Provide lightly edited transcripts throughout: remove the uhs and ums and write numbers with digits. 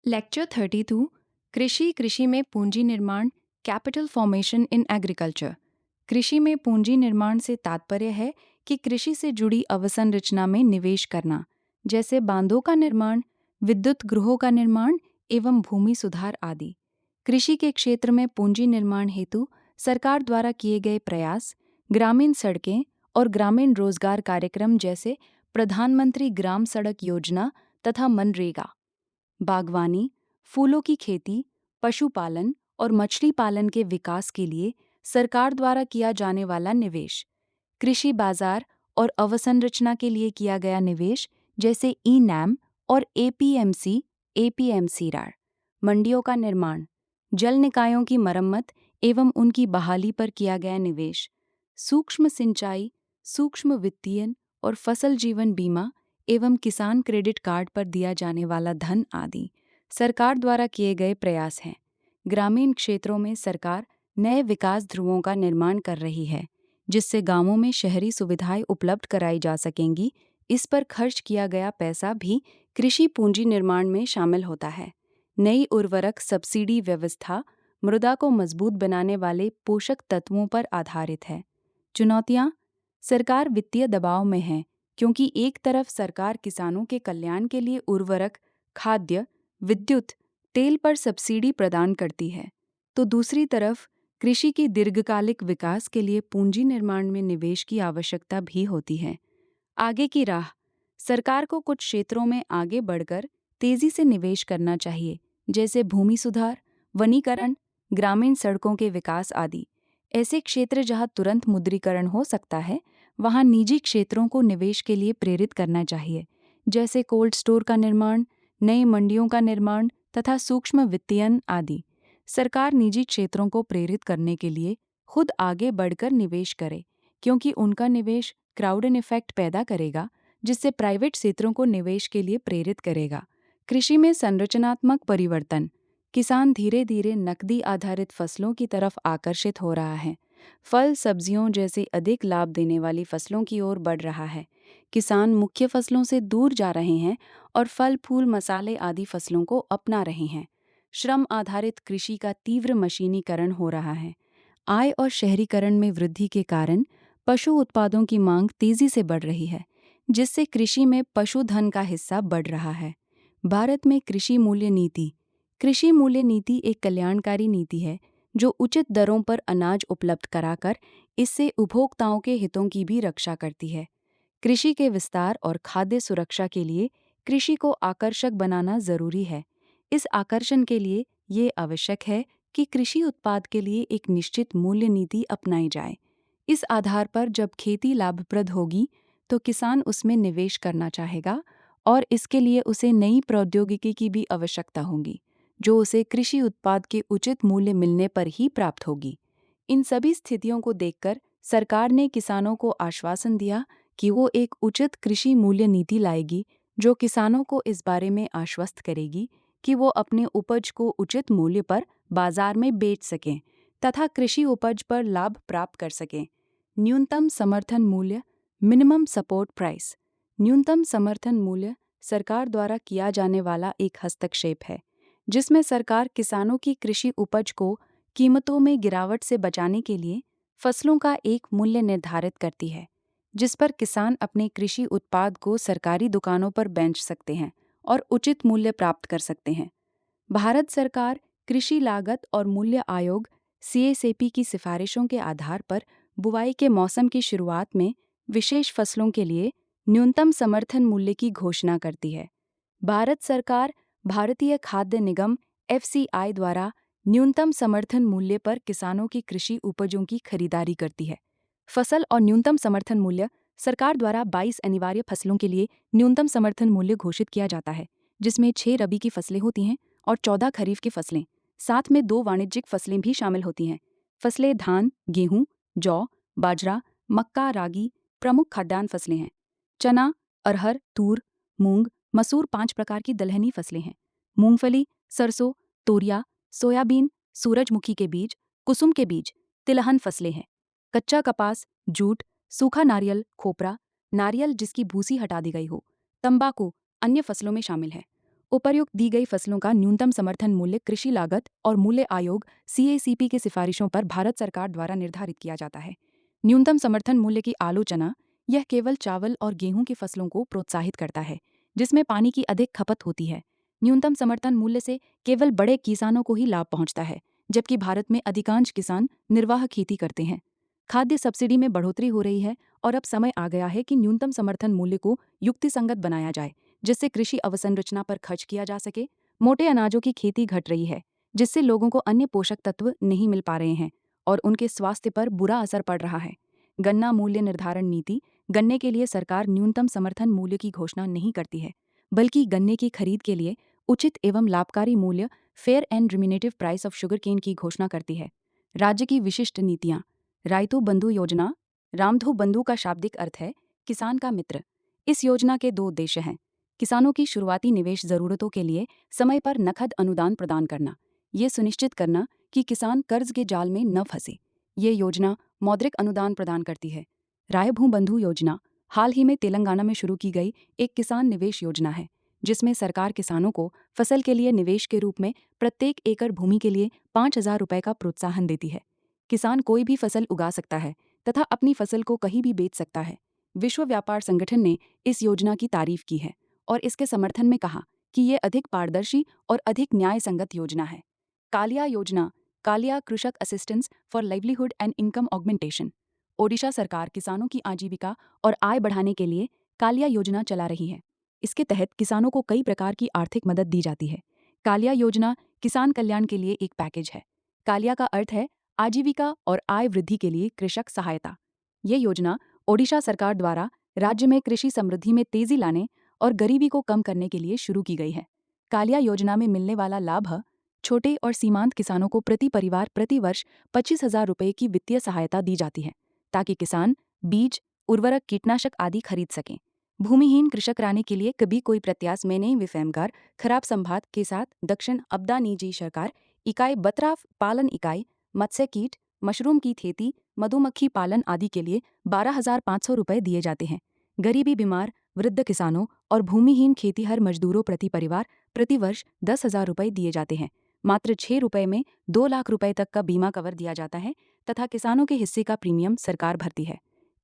Lecture 32 कृषि में पूंजी निर्माण कैपिटल फॉर्मेशन इन एग्रीकल्चर। कृषि में पूंजी निर्माण से तात्पर्य है कि कृषि से जुड़ी अवसंरचना में निवेश करना, जैसे बांधों का निर्माण, विद्युत गृहों का निर्माण एवं भूमि सुधार आदि। कृषि के क्षेत्र में पूंजी निर्माण हेतु सरकार द्वारा किए गए प्रयास, ग्रामीण सड़कें और ग्रामीण रोजगार कार्यक्रम जैसे प्रधानमंत्री ग्राम सड़क योजना तथा मनरेगा, बागवानी, फूलों की खेती, पशुपालन और मछली पालन के विकास के लिए सरकार द्वारा किया जाने वाला निवेश, कृषि बाजार और अवसंरचना के लिए किया गया निवेश जैसे ई नैम और एपीएमसी रार, मंडियों का निर्माण, जल निकायों की मरम्मत एवं उनकी बहाली पर किया गया निवेश, सूक्ष्म सिंचाई, सूक्ष्म वित्तीय और फसल जीवन बीमा एवं किसान क्रेडिट कार्ड पर दिया जाने वाला धन आदि सरकार द्वारा किए गए प्रयास हैं। ग्रामीण क्षेत्रों में सरकार नए विकास ध्रुवों का निर्माण कर रही है, जिससे गांवों में शहरी सुविधाएं उपलब्ध कराई जा सकेंगी। इस पर खर्च किया गया पैसा भी कृषि पूंजी निर्माण में शामिल होता है। नई उर्वरक सब्सिडी व्यवस्था मृदा को मजबूत बनाने वाले पोषक तत्वों पर आधारित है। चुनौतियां: सरकार वित्तीय दबाव में है, क्योंकि एक तरफ सरकार किसानों के कल्याण के लिए उर्वरक, खाद्य, विद्युत, तेल पर सब्सिडी प्रदान करती है, तो दूसरी तरफ कृषि के दीर्घकालिक विकास के लिए पूंजी निर्माण में निवेश की आवश्यकता भी होती है। आगे की राह: सरकार को कुछ क्षेत्रों में आगे बढ़कर तेजी से निवेश करना चाहिए, जैसे भूमि सुधार, वनीकरण, ग्रामीण सड़कों के विकास आदि। ऐसे क्षेत्र जहां तुरंत मुद्रीकरण हो सकता है, वहां निजी क्षेत्रों को निवेश के लिए प्रेरित करना चाहिए, जैसे कोल्ड स्टोर का निर्माण, नई मंडियों का निर्माण तथा सूक्ष्म वित्तीयन आदि। सरकार निजी क्षेत्रों को प्रेरित करने के लिए खुद आगे बढ़कर निवेश करे, क्योंकि उनका निवेश क्राउड इन इफेक्ट पैदा करेगा, जिससे प्राइवेट क्षेत्रों को निवेश के लिए प्रेरित करेगा। कृषि में संरचनात्मक परिवर्तन: किसान धीरे धीरे नकदी आधारित फसलों की तरफ आकर्षित हो रहा है। फल सब्जियों जैसे अधिक लाभ देने वाली फसलों की ओर बढ़ रहा है। किसान मुख्य फसलों से दूर जा रहे हैं और फल फूल मसाले आदि फसलों को अपना रहे हैं। श्रम आधारित कृषि का तीव्र मशीनीकरण हो रहा है। आय और शहरीकरण में वृद्धि के कारण पशु उत्पादों की मांग तेजी से बढ़ रही है, जिससे कृषि में पशुधन का हिस्सा बढ़ रहा है। भारत में कृषि मूल्य नीति: कृषि मूल्य नीति एक कल्याणकारी नीति है जो उचित दरों पर अनाज उपलब्ध कराकर इससे उपभोक्ताओं के हितों की भी रक्षा करती है। कृषि के विस्तार और खाद्य सुरक्षा के लिए कृषि को आकर्षक बनाना जरूरी है। इस आकर्षण के लिए ये आवश्यक है कि कृषि उत्पाद के लिए एक निश्चित मूल्य नीति अपनाई जाए। इस आधार पर जब खेती लाभप्रद होगी तो किसान उसमें निवेश करना चाहेगा और इसके लिए उसे नई प्रौद्योगिकी की भी आवश्यकता होगी, जो उसे कृषि उत्पाद के उचित मूल्य मिलने पर ही प्राप्त होगी। इन सभी स्थितियों को देखकर सरकार ने किसानों को आश्वासन दिया कि वो एक उचित कृषि मूल्य नीति लाएगी, जो किसानों को इस बारे में आश्वस्त करेगी कि वो अपने उपज को उचित मूल्य पर बाजार में बेच सकें तथा कृषि उपज पर लाभ प्राप्त कर सकें। न्यूनतम समर्थन मूल्य, मिनिमम सपोर्ट प्राइस। न्यूनतम समर्थन मूल्य सरकार द्वारा किया जाने वाला एक हस्तक्षेप है, जिसमें सरकार किसानों की कृषि उपज को कीमतों में गिरावट से बचाने के लिए फसलों का एक मूल्य निर्धारित करती है, जिस पर किसान अपने कृषि उत्पाद को सरकारी दुकानों पर बेच सकते हैं और उचित मूल्य प्राप्त कर सकते हैं। भारत सरकार कृषि लागत और मूल्य आयोग सीएसएपी की सिफारिशों के आधार पर बुवाई के मौसम की शुरुआत में विशेष फसलों के लिए न्यूनतम समर्थन मूल्य की घोषणा करती है। भारत सरकार भारतीय खाद्य निगम एफसीआई द्वारा न्यूनतम समर्थन मूल्य पर किसानों की कृषि उपजों की खरीदारी करती है। फसल और न्यूनतम समर्थन मूल्य: सरकार द्वारा 22 अनिवार्य फसलों के लिए न्यूनतम समर्थन मूल्य घोषित किया जाता है, जिसमें 6 रबी की फसलें होती हैं और 14 खरीफ की फसलें। साथ में 2 वाणिज्यिक फसलें भी शामिल होती हैं। फसलें धान, गेहूं, जौ, बाजरा, मक्का, रागी प्रमुख खाद्यान्न फसलें हैं। चना, अरहर, तूर, मूंग, मसूर 5 प्रकार की दलहनी फसलें हैं। मूंगफली, सरसों, तोरिया, सोयाबीन, सूरजमुखी के बीज, कुसुम के बीज तिलहन फसलें हैं। कच्चा कपास, जूट, सूखा नारियल, खोपरा, नारियल जिसकी भूसी हटा दी गई हो, तंबाकू अन्य फसलों में शामिल है। उपर्युक्त दी गई फसलों का न्यूनतम समर्थन मूल्य कृषि लागत और मूल्य आयोग CACP की सिफारिशों पर भारत सरकार द्वारा निर्धारित किया जाता है। न्यूनतम समर्थन मूल्य की आलोचना यह केवल चावल और गेहूं की फसलों को प्रोत्साहित करता है, जिसमें पानी की अधिक खपत होती है। न्यूनतम समर्थन मूल्य से केवल बड़े किसानों को ही लाभ पहुंचता है, जबकि भारत में अधिकांश किसान निर्वाह खेती करते हैं। खाद्य सब्सिडी में बढ़ोतरी हो रही है और अब समय आ गया है कि न्यूनतम समर्थन मूल्य को युक्तिसंगत बनाया जाए, जिससे कृषि अवसंरचना पर खर्च किया जा सके। मोटे अनाजों की खेती घट रही है, जिससे लोगों को अन्य पोषक तत्व नहीं मिल पा रहे हैं और उनके स्वास्थ्य पर बुरा असर पड़ रहा है। गन्ना मूल्य निर्धारण नीति। गन्ने के लिए सरकार न्यूनतम समर्थन मूल्य की घोषणा नहीं करती है, बल्कि गन्ने की खरीद के लिए उचित एवं लाभकारी मूल्य fair and remunerative price of sugar cane की घोषणा करती है। राज्य की विशिष्ट नीतियाँ। राइतु बंधु योजना। रामधु बंधु का शाब्दिक अर्थ है किसान का मित्र। इस योजना के 2 उद्देश्य हैं। किसानों की शुरुआती निवेश जरूरतों के लिए समय पर नकद अनुदान प्रदान करना, ये सुनिश्चित करना कि किसान कर्ज के जाल में न फंसे। ये योजना मौद्रिक अनुदान प्रदान करती है। रायभू बंधु योजना हाल ही में तेलंगाना में शुरू की गई एक किसान निवेश योजना है, जिसमें सरकार किसानों को फसल के लिए निवेश के रूप में प्रत्येक एकड़ भूमि के लिए 5,000 रुपये का प्रोत्साहन देती है। किसान कोई भी फसल उगा सकता है तथा अपनी फसल को कहीं भी बेच सकता है। विश्व व्यापार संगठन ने इस योजना की तारीफ की है और इसके समर्थन में कहा कि ये अधिक पारदर्शी और अधिक न्याय संगत योजना है। कालिया योजना। कालिया कृषक assistance for livelihood and income augmentation. Odisha सरकार किसानों की आजीविका और आय बढ़ाने के लिए कालिया योजना चला रही है। इसके तहत किसानों को कई प्रकार की आर्थिक मदद दी जाती है। कालिया योजना किसान कल्याण के लिए एक पैकेज है। कालिया का अर्थ है आजीविका और आय वृद्धि के लिए कृषक सहायता। ये योजना ओडिशा सरकार द्वारा राज्य में कृषि समृद्धि में तेजी लाने और गरीबी को कम करने के लिए शुरू की गई है। कालिया योजना में मिलने वाला लाभ छोटे और सीमांत किसानों को प्रति परिवार प्रति वर्ष 25,000 रुपये की वित्तीय सहायता दी जाती है, ताकि किसान बीज, उर्वरक, कीटनाशक आदि खरीद सकें। भूमिहीन कृषक राने के लिए कभी कोई प्रत्यास में नहीं विफेमगार खराब संभात के साथ दक्षिण अब्दा निजी सरकार इकाई बतराफ पालन इकाई मत्स्य कीट, मशरूम की खेती, मधुमक्खी पालन आदि के लिए 12,500 रुपये दिए जाते हैं। गरीबी बीमार, वृद्ध किसानों और भूमिहीन खेतीहर मजदूरों प्रति परिवार प्रति वर्ष 10,000 रुपये दिए जाते हैं। मात्र 6 रुपये में 2 लाख रुपए तक का बीमा कवर दिया जाता है तथा किसानों के हिस्से का प्रीमियम सरकार भरती है।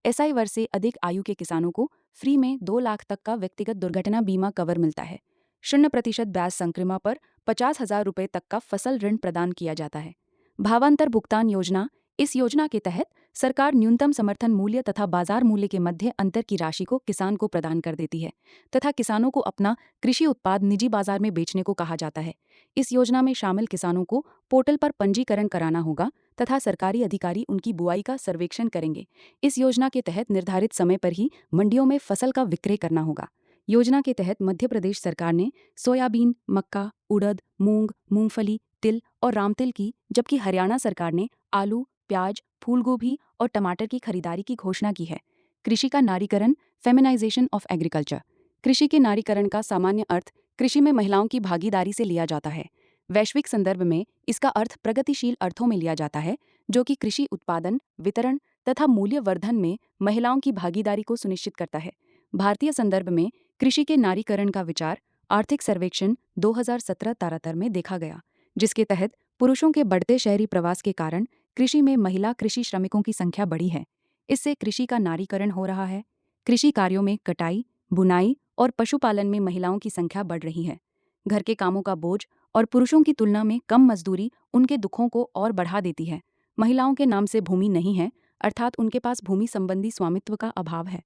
SI वर्ष से अधिक आयु के किसानों को फ्री में 2 लाख तक का व्यक्तिगत दुर्घटना बीमा कवर मिलता है। 0% ब्याज संक्रमा पर 50,000 रुपये तक का फसल ऋण प्रदान किया जाता है। भावांतर भुगतान योजना। इस योजना के तहत सरकार न्यूनतम समर्थन मूल्य तथा बाजार मूल्य के मध्य अंतर की राशि को किसान को प्रदान कर देती है तथा किसानों को अपना कृषि उत्पाद निजी बाजार में बेचने को कहा जाता है। इस योजना में शामिल किसानों को पोर्टल पर पंजीकरण कराना होगा तथा सरकारी अधिकारी उनकी बुआई का सर्वेक्षण करेंगे। इस योजना के तहत निर्धारित समय पर ही मंडियों में फसल का विक्रय करना होगा। योजना के तहत मध्य प्रदेश सरकार ने सोयाबीन, मक्का, उड़द, मूंग, मूंगफली, तिल और रामतिल की, जबकि हरियाणा सरकार ने आलू, प्याज, फूलगोभी और टमाटर की खरीदारी की घोषणा की है। कृषि का नारीकरण, फेमिनाइजेशन ऑफ एग्रीकल्चर। कृषि के नारीकरण का सामान्य अर्थ कृषि में महिलाओं की भागीदारी से लिया जाता है। वैश्विक संदर्भ में इसका अर्थ प्रगतिशील अर्थों में लिया जाता है, जो कि कृषि उत्पादन, वितरण तथा मूल्य वर्धन में महिलाओं की भागीदारी को सुनिश्चित करता है। भारतीय संदर्भ में कृषि के नारीकरण का विचार आर्थिक सर्वेक्षण 2017 तारातर में देखा गया, जिसके तहत पुरुषों के बढ़ते शहरी प्रवास के कारण कृषि में महिला कृषि श्रमिकों की संख्या बढ़ी है। इससे कृषि का नारीकरण हो रहा है। कृषि कार्यों में कटाई, बुनाई और पशुपालन में महिलाओं की संख्या बढ़ रही है। घर के कामों का बोझ और पुरुषों की तुलना में कम मजदूरी उनके दुखों को और बढ़ा देती है। महिलाओं के नाम से भूमि नहीं है, अर्थात उनके पास भूमि संबंधी स्वामित्व का अभाव है।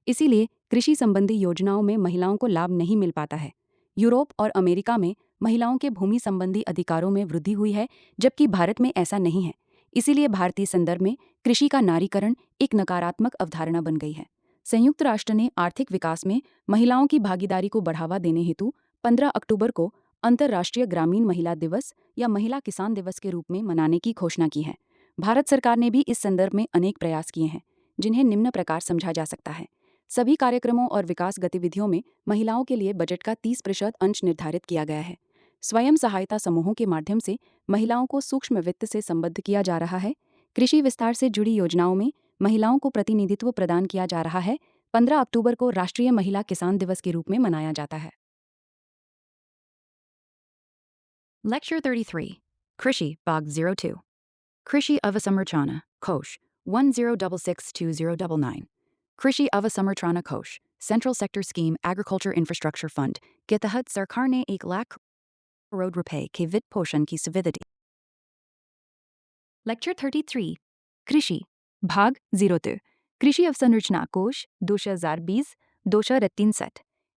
इसीलिए कृषि संबंधी योजनाओं में महिलाओं को लाभ नहीं मिल पाता है। यूरोप और अमेरिका में महिलाओं के भूमि संबंधी अधिकारों में वृद्धि हुई है, जबकि भारत में ऐसा नहीं है। इसीलिए भारतीय संदर्भ में कृषि का नारीकरण एक नकारात्मक अवधारणा बन गई है। संयुक्त राष्ट्र ने आर्थिक विकास में महिलाओं की भागीदारी को बढ़ावा देने हेतु 15 अक्टूबर को अंतर्राष्ट्रीय ग्रामीण महिला दिवस या महिला किसान दिवस के रूप में मनाने की घोषणा की है। भारत सरकार ने भी इस संदर्भ में अनेक प्रयास किए हैं, जिन्हें निम्न प्रकार समझा जा सकता है। सभी कार्यक्रमों और विकास गतिविधियों में महिलाओं के लिए बजट का 30% अंश निर्धारित किया गया है। स्वयं सहायता समूहों के माध्यम से महिलाओं को सूक्ष्म वित्त से संबद्ध किया जा रहा है। कृषि विस्तार से जुड़ी योजनाओं में महिलाओं को प्रतिनिधित्व प्रदान किया जा रहा है। 15 अक्टूबर को राष्ट्रीय महिला किसान दिवस के रूप में मनाया जाता है। Lecture 33 Krishi Bog 02 Krishi Avasamrachana Kosh 10662099 Krishi Avasamrachana Kosh Central Sector Scheme Agriculture Infrastructure Fund के तहत सरकार ने 1 लाख करोड़ रुपए के वित्त पोषण की सुविधा दी. Lecture 33 कृषि भाग 02 कृषि अवसंरचना कोष 2020-2063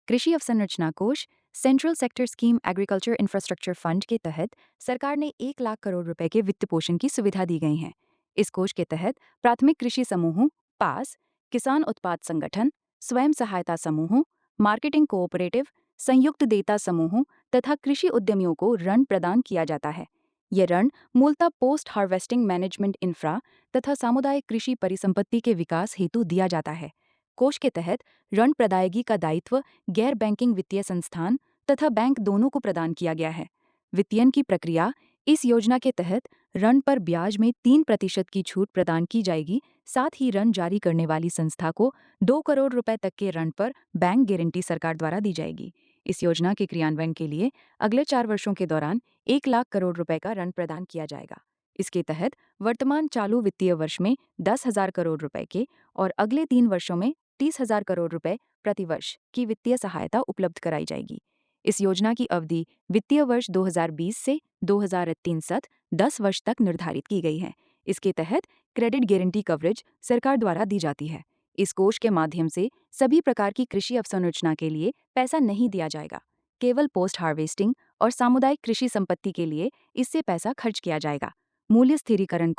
कृषि अवसंरचना कोष central sector scheme agriculture infrastructure fund के तहत सरकार ने 1 लाख करोड़ रुपए के वित्त पोषण की सुविधा दी गई है. इस कोष के तहत प्राथमिक कृषि समूहों पास, किसान उत्पाद संगठन, स्वयं सहायता समूहों, मार्केटिंग कोऑपरेटिव, संयुक्त देता समूहों तथा कृषि उद्यमियों को ऋण प्रदान किया जाता है. ये ऋण मूलतः पोस्ट हार्वेस्टिंग मैनेजमेंट इंफ्रा तथा सामुदायिक कृषि परिसंपत्ति के विकास हेतु दिया जाता है. कोष के तहत ऋण प्रदायगी का दायित्व गैर बैंकिंग वित्तीय संस्थान तथा बैंक दोनों को प्रदान किया गया है. वित्तीयन की प्रक्रिया इस योजना के तहत ऋण पर ब्याज में 3% की छूट प्रदान की जाएगी. साथ ही ऋण जारी करने वाली संस्था को 2 करोड़ रुपए तक के ऋण पर बैंक गारंटी सरकार द्वारा दी जाएगी. इस योजना के क्रियान्वयन के लिए अगले 4 वर्षों के दौरान 1 लाख करोड़ रुपए का ऋण प्रदान किया जाएगा. इसके तहत वर्तमान चालू वित्तीय वर्ष में 10,000 करोड़ रुपए के और अगले 3 वर्षों में 30,000 करोड़ रुपए प्रतिवर्ष की वित्तीय सहायता उपलब्ध कराई जाएगी. इस योजना की अवधि वित्तीय वर्ष 2020 से 2063 10 वर्ष तक निर्धारित की गई है. इसके तहत क्रेडिट गारंटी कवरेज सरकार द्वारा दी जाती है. इस कोष के माध्यम से सभी प्रकार की कृषि अवसंरचना के लिए पैसा नहीं दिया जाएगा. केवल पोस्ट हार्वेस्टिंग और सामुदायिक कृषि संपत्ति के लिए इससे पैसा खर्च किया जाएगा. मूल्य स्थिरीकरण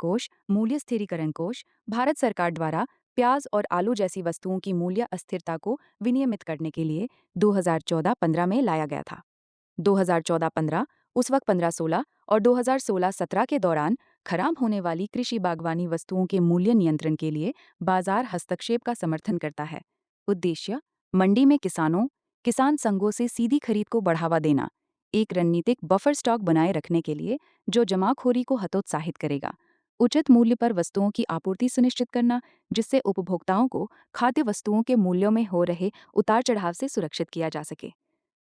कोष भारत सरकार द्वारा प्याज और आलू जैसी वस्तुओं की मूल्य अस्थिरता को विनियमित करने के लिए 2014-15 में लाया गया था. 2014-15 उस वक्त 15-16 और 2016-17 के दौरान खराब होने वाली कृषि बागवानी वस्तुओं के मूल्य नियंत्रण के लिए बाजार हस्तक्षेप का समर्थन करता है. उद्देश्य मंडी में किसान संघों से सीधी खरीद को बढ़ावा देना, एक रणनीतिक बफर स्टॉक बनाए रखने के लिए जो जमाखोरी को हतोत्साहित करेगा, उचित मूल्य पर वस्तुओं की आपूर्ति सुनिश्चित करना जिससे उपभोक्ताओं को खाद्य वस्तुओं के मूल्यों में हो रहे उतार चढ़ाव से सुरक्षित किया जा सके.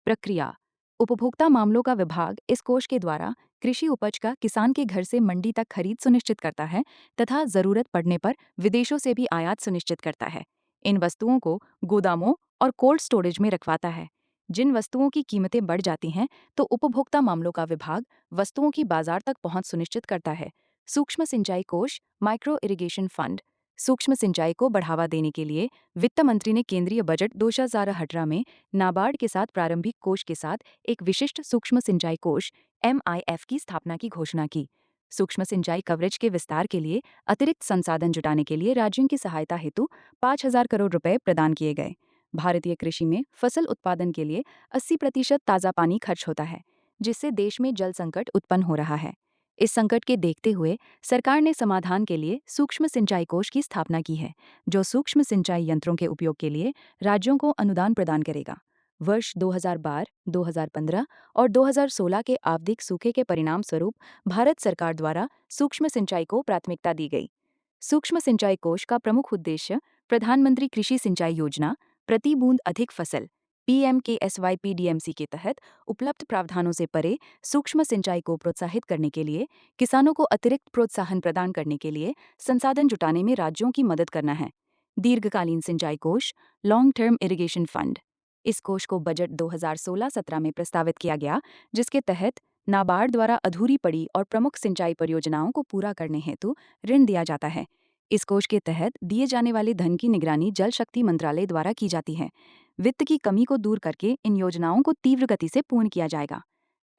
प्रक्रिया उपभोक्ता मामलों का विभाग इस कोष के द्वारा कृषि उपज का किसान के घर से मंडी तक खरीद सुनिश्चित करता है तथा जरूरत पड़ने पर विदेशों से भी आयात सुनिश्चित करता है. इन वस्तुओं को गोदामों और कोल्ड स्टोरेज में रखवाता है. जिन वस्तुओं की कीमतें बढ़ जाती हैं तो उपभोक्ता मामलों का विभाग वस्तुओं की बाजार तक पहुंच सुनिश्चित करता है. सूक्ष्म सिंचाई कोष माइक्रो इरिगेशन फंड सूक्ष्म सिंचाई को बढ़ावा देने के लिए वित्त मंत्री ने केंद्रीय बजट 2018 में नाबार्ड के साथ प्रारंभिक कोष के साथ एक विशिष्ट सूक्ष्म सिंचाई कोष MIF की स्थापना की घोषणा की. सूक्ष्म सिंचाई कवरेज के विस्तार के लिए अतिरिक्त संसाधन जुटाने के लिए राज्यों की सहायता हेतु 5,000 करोड़ रुपए प्रदान किए गए. भारतीय कृषि में फसल उत्पादन के लिए 80% ताज़ा पानी खर्च होता है, जिससे देश में जल संकट उत्पन्न हो रहा है. इस संकट के देखते हुए सरकार ने समाधान के लिए सूक्ष्म सिंचाई कोष की स्थापना की है, जो सूक्ष्म सिंचाई यंत्रों के उपयोग के लिए राज्यों को अनुदान प्रदान करेगा. वर्ष 2012, 2015 और 2016 के आवधिक सूखे के परिणाम स्वरूप भारत सरकार द्वारा सूक्ष्म सिंचाई को प्राथमिकता दी गई. सूक्ष्म सिंचाई कोष का प्रमुख उद्देश्य प्रधानमंत्री कृषि सिंचाई योजना, प्रति बूंद अधिक फसल PMKSY-PDMC के तहत उपलब्ध प्रावधानों से परे सूक्ष्म सिंचाई को प्रोत्साहित करने के लिए, किसानों को अतिरिक्त प्रोत्साहन प्रदान करने के लिए संसाधन जुटाने में राज्यों की मदद करना है. दीर्घकालीन सिंचाई कोष लॉन्ग टर्म इरिगेशन फंड इस कोष को बजट 2016-17 में प्रस्तावित किया गया, जिसके तहत नाबार्ड द्वारा अधूरी पड़ी और प्रमुख सिंचाई परियोजनाओं को पूरा करने हेतु ऋण दिया जाता है. इस कोष के तहत दिए जाने वाले धन की निगरानी जल शक्ति मंत्रालय द्वारा की जाती है. वित्त की कमी को दूर करके इन योजनाओं को तीव्र गति से पूर्ण किया जाएगा.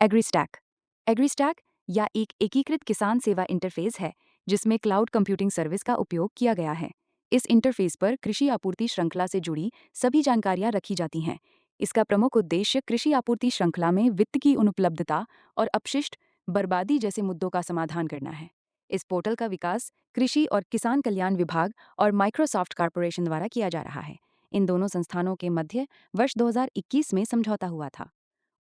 एग्रीस्टैक या एक एकीकृत किसान सेवा इंटरफेस है, जिसमें क्लाउड कंप्यूटिंग सर्विस का उपयोग किया गया है. इस इंटरफेस पर कृषि आपूर्ति श्रृंखला से जुड़ी सभी जानकारियां रखी जाती हैं. इसका प्रमुख उद्देश्य कृषि आपूर्ति श्रृंखला में वित्त की अनुपलब्धता और अपशिष्ट बर्बादी जैसे मुद्दों का समाधान करना है. इस पोर्टल का विकास कृषि और किसान कल्याण विभाग और माइक्रोसॉफ्ट कॉर्पोरेशन द्वारा किया जा रहा है. इन दोनों संस्थानों के मध्य वर्ष 2021 में समझौता हुआ था.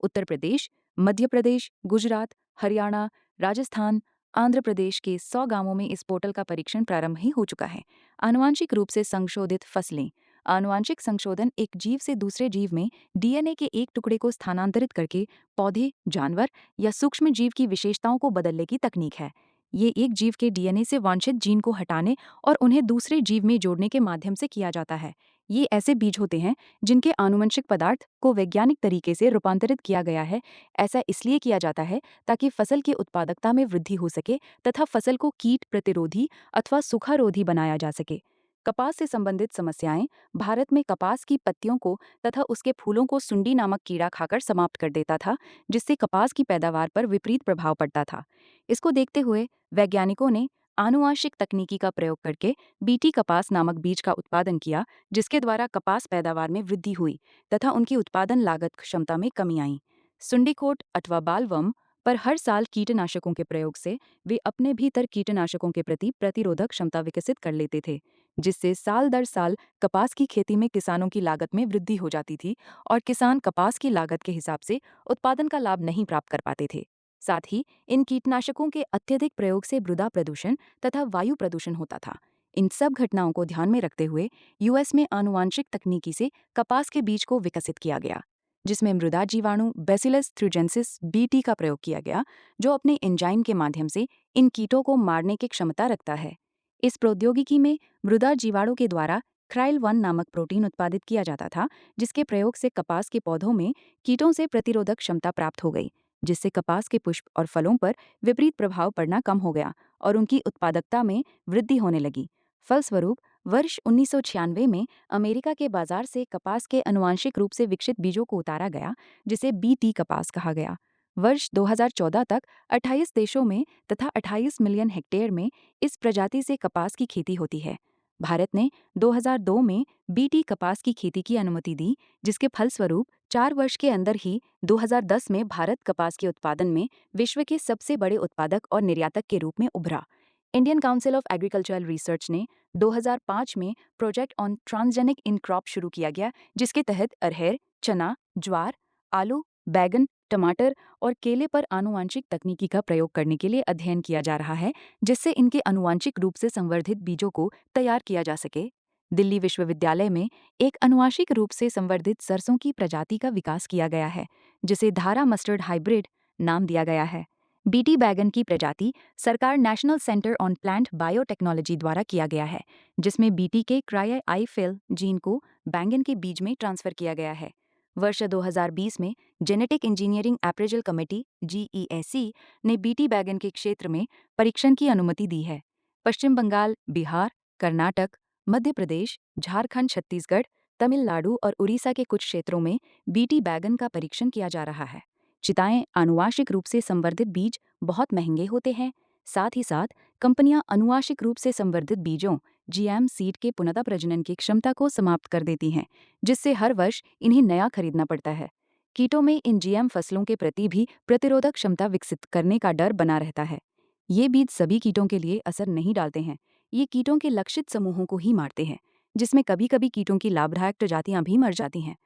उत्तर प्रदेश, मध्य प्रदेश, गुजरात, हरियाणा, राजस्थान, आंध्र प्रदेश के 100 गांवों में इस पोर्टल का परीक्षण प्रारंभ ही हो चुका है. आनुवांशिक रूप से संशोधित फसलें आनुवांशिक संशोधन एक जीव से दूसरे जीव में डीएनए के एक टुकड़े को स्थानांतरित करके पौधे, जानवर या सूक्ष्म जीव की विशेषताओं को बदलने की तकनीक है। ये एक जीव के डीएनए से वांछित जीन को हटाने और उन्हें दूसरे जीव में जोड़ने के माध्यम से किया जाता है। ये ऐसे बीज होते हैं जिनके आनुवंशिक पदार्थ को वैज्ञानिक तरीके से रूपांतरित किया गया है। ऐसा इसलिए किया जाता है ताकि फसल की उत्पादकता में वृद्धि हो सके तथा फसल को कीट प्रतिरोधी अथवा सूखारोधी बनाया जा सके। कपास से संबंधित समस्याएं। भारत में कपास की पत्तियों को तथा उसके फूलों को सुंडी नामक कीड़ा खाकर समाप्त कर देता था, जिससे कपास की पैदावार पर विपरीत प्रभाव पड़ता था। इसको देखते हुए वैज्ञानिकों ने आनुवांशिक तकनीकी का प्रयोग करके बीटी कपास नामक बीज का उत्पादन किया, जिसके द्वारा कपास पैदावार में वृद्धि हुई तथा उनकी उत्पादन लागत क्षमता में कमी आई। सुंडीकोट अथवा बालवम पर हर साल कीटनाशकों के प्रयोग से वे अपने भीतर कीटनाशकों के प्रति प्रतिरोधक क्षमता विकसित कर लेते थे, जिससे साल दर साल कपास की खेती में किसानों की लागत में वृद्धि हो जाती थी और किसान कपास की लागत के हिसाब से उत्पादन का लाभ नहीं प्राप्त कर पाते थे। साथ ही इन कीटनाशकों के अत्यधिक प्रयोग से मृदा प्रदूषण तथा वायु प्रदूषण होता था। इन सब घटनाओं को ध्यान में रखते हुए यूएस में आनुवांशिक तकनीकी से कपास के बीज को विकसित किया गया, जिसमें मृदा जीवाणु बैसिलस थ्यूजेंसिस बीटी का प्रयोग किया गया, जो अपने एंजाइम के माध्यम से इन कीटों को मारने की क्षमता रखता है। इस प्रौद्योगिकी में मृदा जीवाणु के द्वारा क्राइल-1 नामक प्रोटीन उत्पादित किया जाता था, जिसके प्रयोग से कपास के पौधों में कीटों से प्रतिरोधक क्षमता प्राप्त हो गई, जिससे कपास के पुष्प और फलों पर विपरीत प्रभाव पड़ना कम हो गया और उनकी उत्पादकता में वृद्धि होने लगी। फलस्वरूप वर्ष 1996 में अमेरिका के बाजार से कपास के आनुवांशिक रूप से विकसित बीजों को उतारा गया, जिसे बीटी कपास कहा गया। वर्ष 2014 तक 28 देशों में तथा 28 मिलियन हेक्टेयर में इस प्रजाति से कपास की खेती होती है। भारत ने 2002 में बीटी कपास की खेती की अनुमति दी, जिसके फलस्वरूप 4 वर्ष के अंदर ही 2010 में भारत कपास के उत्पादन में विश्व के सबसे बड़े उत्पादक और निर्यातक के रूप में उभरा। Indian council of agricultural research ने 2005 में project on transgenic in crop शुरू किया गया, जिसके तहत अरहर, चना, ज्वार, आलू, बैगन, टमाटर और केले पर आनुवांशिक तकनीकी का प्रयोग करने के लिए अध्ययन किया जा रहा है, जिससे इनके आनुवांशिक रूप से संवर्धित बीजों को तैयार किया जा सके। दिल्ली विश्वविद्यालय में एक आनुवांशिक रूप से संवर्धित सरसों की प्रजाति का विकास किया गया है, जिसे धारा मस्टर्ड हाइब्रिड नाम दिया गया है। बीटी बैगन की प्रजाति सरकार national centre on plant biotechnology द्वारा किया गया है, जिसमें बीटी के क्राई-आई-फिल जीन को बैंगन के बीज में ट्रांसफर किया गया है। वर्ष 2020 में genetic engineering appraisal committee (GEAC) ने बीटी बैगन के क्षेत्र में परीक्षण की अनुमति दी है। पश्चिम बंगाल, बिहार, कर्नाटक, मध्य प्रदेश, झारखंड, छत्तीसगढ़, तमिलनाडु और उड़ीसा के कुछ क्षेत्रों में बीटी बैगन का परीक्षण किया जा रहा है। चिताएं आनुवांशिक रूप से संवर्धित बीज बहुत महंगे होते हैं। साथ ही साथ कंपनियां आनुवांशिक रूप से संवर्धित बीजों जीएम सीड के पुनः प्रजनन की क्षमता को समाप्त कर देती हैं, जिससे हर वर्ष इन्हें नया खरीदना पड़ता है। कीटों में इन जीएम फसलों के प्रति भी प्रतिरोधक क्षमता विकसित करने का डर बना रहता है। ये बीज सभी कीटों के लिए असर नहीं डालते हैं। ये कीटों के लक्षित समूहों को ही मारते हैं, जिसमें कभी कभी कीटों की लाभदायक प्रजातियां भी मर जाती हैं।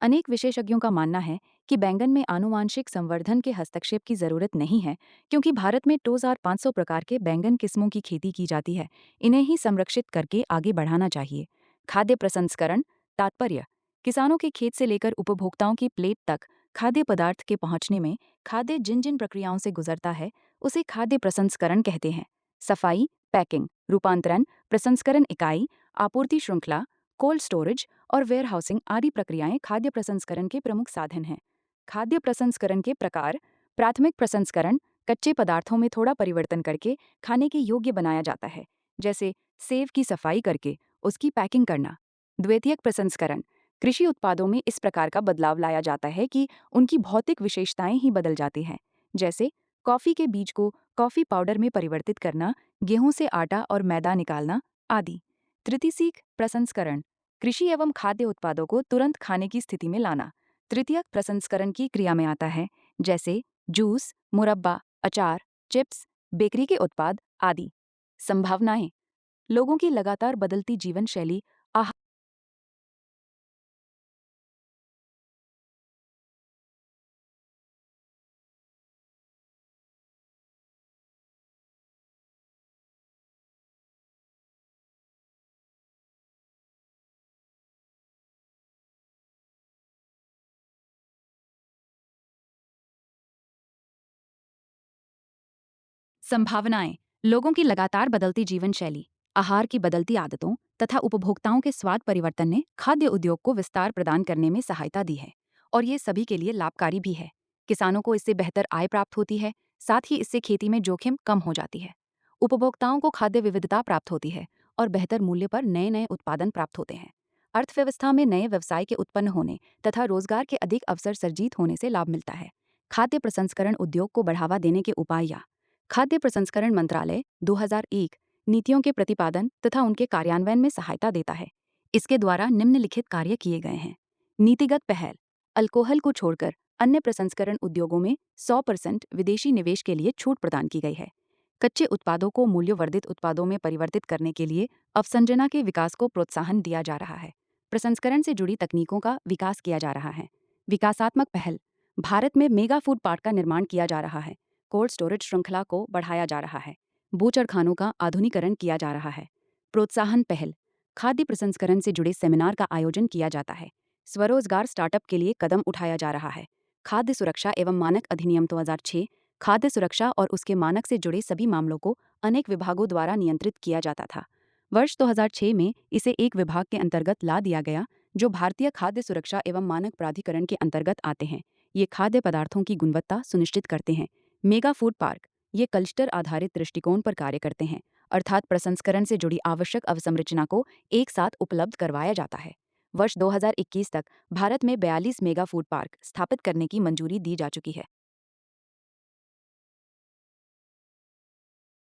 अनेक विशेषज्ञों का मानना है कि बैंगन में आनुवांशिक संवर्धन के हस्तक्षेप की जरूरत नहीं है, क्योंकि भारत में 2500 प्रकार के बैंगन किस्मों की खेती की जाती है। इन्हें ही संरक्षित करके आगे बढ़ाना चाहिए। खाद्य प्रसंस्करण तात्पर्य। किसानों के खेत से लेकर उपभोक्ताओं की प्लेट तक खाद्य पदार्थ के पहुंचने में खाद्य जिन जिन प्रक्रियाओं से गुजरता है, उसे खाद्य प्रसंस्करण कहते हैं। सफाई, पैकिंग, रूपांतरण, प्रसंस्करण इकाई, आपूर्ति श्रृंखला, कोल्ड स्टोरेज और वेयरहाउसिंग आदि प्रक्रियाएं खाद्य प्रसंस्करण के प्रमुख साधन हैं। खाद्य प्रसंस्करण के प्रकार। प्राथमिक प्रसंस्करण कच्चे पदार्थों में थोड़ा परिवर्तन करके खाने के योग्य बनाया जाता है, जैसे सेब की सफाई करके उसकी पैकिंग करना। द्वितीयक प्रसंस्करण कृषि उत्पादों में इस प्रकार का बदलाव लाया जाता है कि उनकी भौतिक विशेषताएं ही बदल जाती हैं, जैसे कॉफी के बीज को कॉफी पाउडर में परिवर्तित करना, गेहूं से आटा और मैदा निकालना आदि। तृतीयक प्रसंस्करण कृषि एवं खाद्य उत्पादों को तुरंत खाने की स्थिति में लाना तृतीयक प्रसंस्करण की क्रिया में आता है, जैसे जूस, मुरब्बा, अचार, चिप्स, बेकरी के उत्पाद आदि। संभावनाएं। लोगों की लगातार बदलती जीवन शैली, संभावनाएं। लोगों की लगातार बदलती जीवन शैली, आहार की बदलती आदतों तथा उपभोक्ताओं के स्वाद परिवर्तन ने खाद्य उद्योग को विस्तार प्रदान करने में सहायता दी है और ये सभी के लिए लाभकारी भी है। किसानों को इससे बेहतर आय प्राप्त होती है, साथ ही इससे खेती में जोखिम कम हो जाती है। उपभोक्ताओं को खाद्य विविधता प्राप्त होती है और बेहतर मूल्य पर नए नए उत्पादन प्राप्त होते हैं। अर्थव्यवस्था में नए व्यवसाय के उत्पन्न होने तथा रोजगार के अधिक अवसर सर्जित होने से लाभ मिलता है। खाद्य प्रसंस्करण उद्योग को बढ़ावा देने के उपाय या खाद्य प्रसंस्करण मंत्रालय 2001 नीतियों के प्रतिपादन तथा उनके कार्यान्वयन में सहायता देता है। इसके द्वारा निम्नलिखित कार्य किए गए हैं। नीतिगत पहल, अल्कोहल को छोड़कर अन्य प्रसंस्करण उद्योगों में 100% विदेशी निवेश के लिए छूट प्रदान की गई है। कच्चे उत्पादों को मूल्यवर्धित उत्पादों में परिवर्तित करने के लिए अवसंरचना के विकास को प्रोत्साहन दिया जा रहा है। प्रसंस्करण से जुड़ी तकनीकों का विकास किया जा रहा है। विकासात्मक पहल, भारत में मेगा फूड पार्क का निर्माण किया जा रहा है। कोल्ड स्टोरेज श्रृंखला को बढ़ाया जा रहा है। बूचड़खानों का आधुनिकीकरण किया जा रहा है। प्रोत्साहन पहल, खाद्य प्रसंस्करण से जुड़े सेमिनार का आयोजन किया जाता है। स्वरोजगार स्टार्टअप के लिए कदम उठाया जा रहा है। खाद्य सुरक्षा एवं मानक अधिनियम 2006 खाद्य सुरक्षा और उसके मानक से जुड़े सभी मामलों को अनेक विभागों द्वारा नियंत्रित किया जाता था। वर्ष 2006 में इसे एक विभाग के अंतर्गत ला दिया गया, जो भारतीय खाद्य सुरक्षा एवं मानक प्राधिकरण के अंतर्गत आते हैं। ये खाद्य पदार्थों की गुणवत्ता सुनिश्चित करते हैं। मेगा फूड पार्क, ये क्लस्टर आधारित दृष्टिकोण पर कार्य करते हैं, अर्थात प्रसंस्करण से जुड़ी आवश्यक अवसंरचना को एक साथ उपलब्ध करवाया जाता है। वर्ष 2021 तक भारत में 42 मेगा फूड पार्क स्थापित करने की मंजूरी दी जा चुकी है।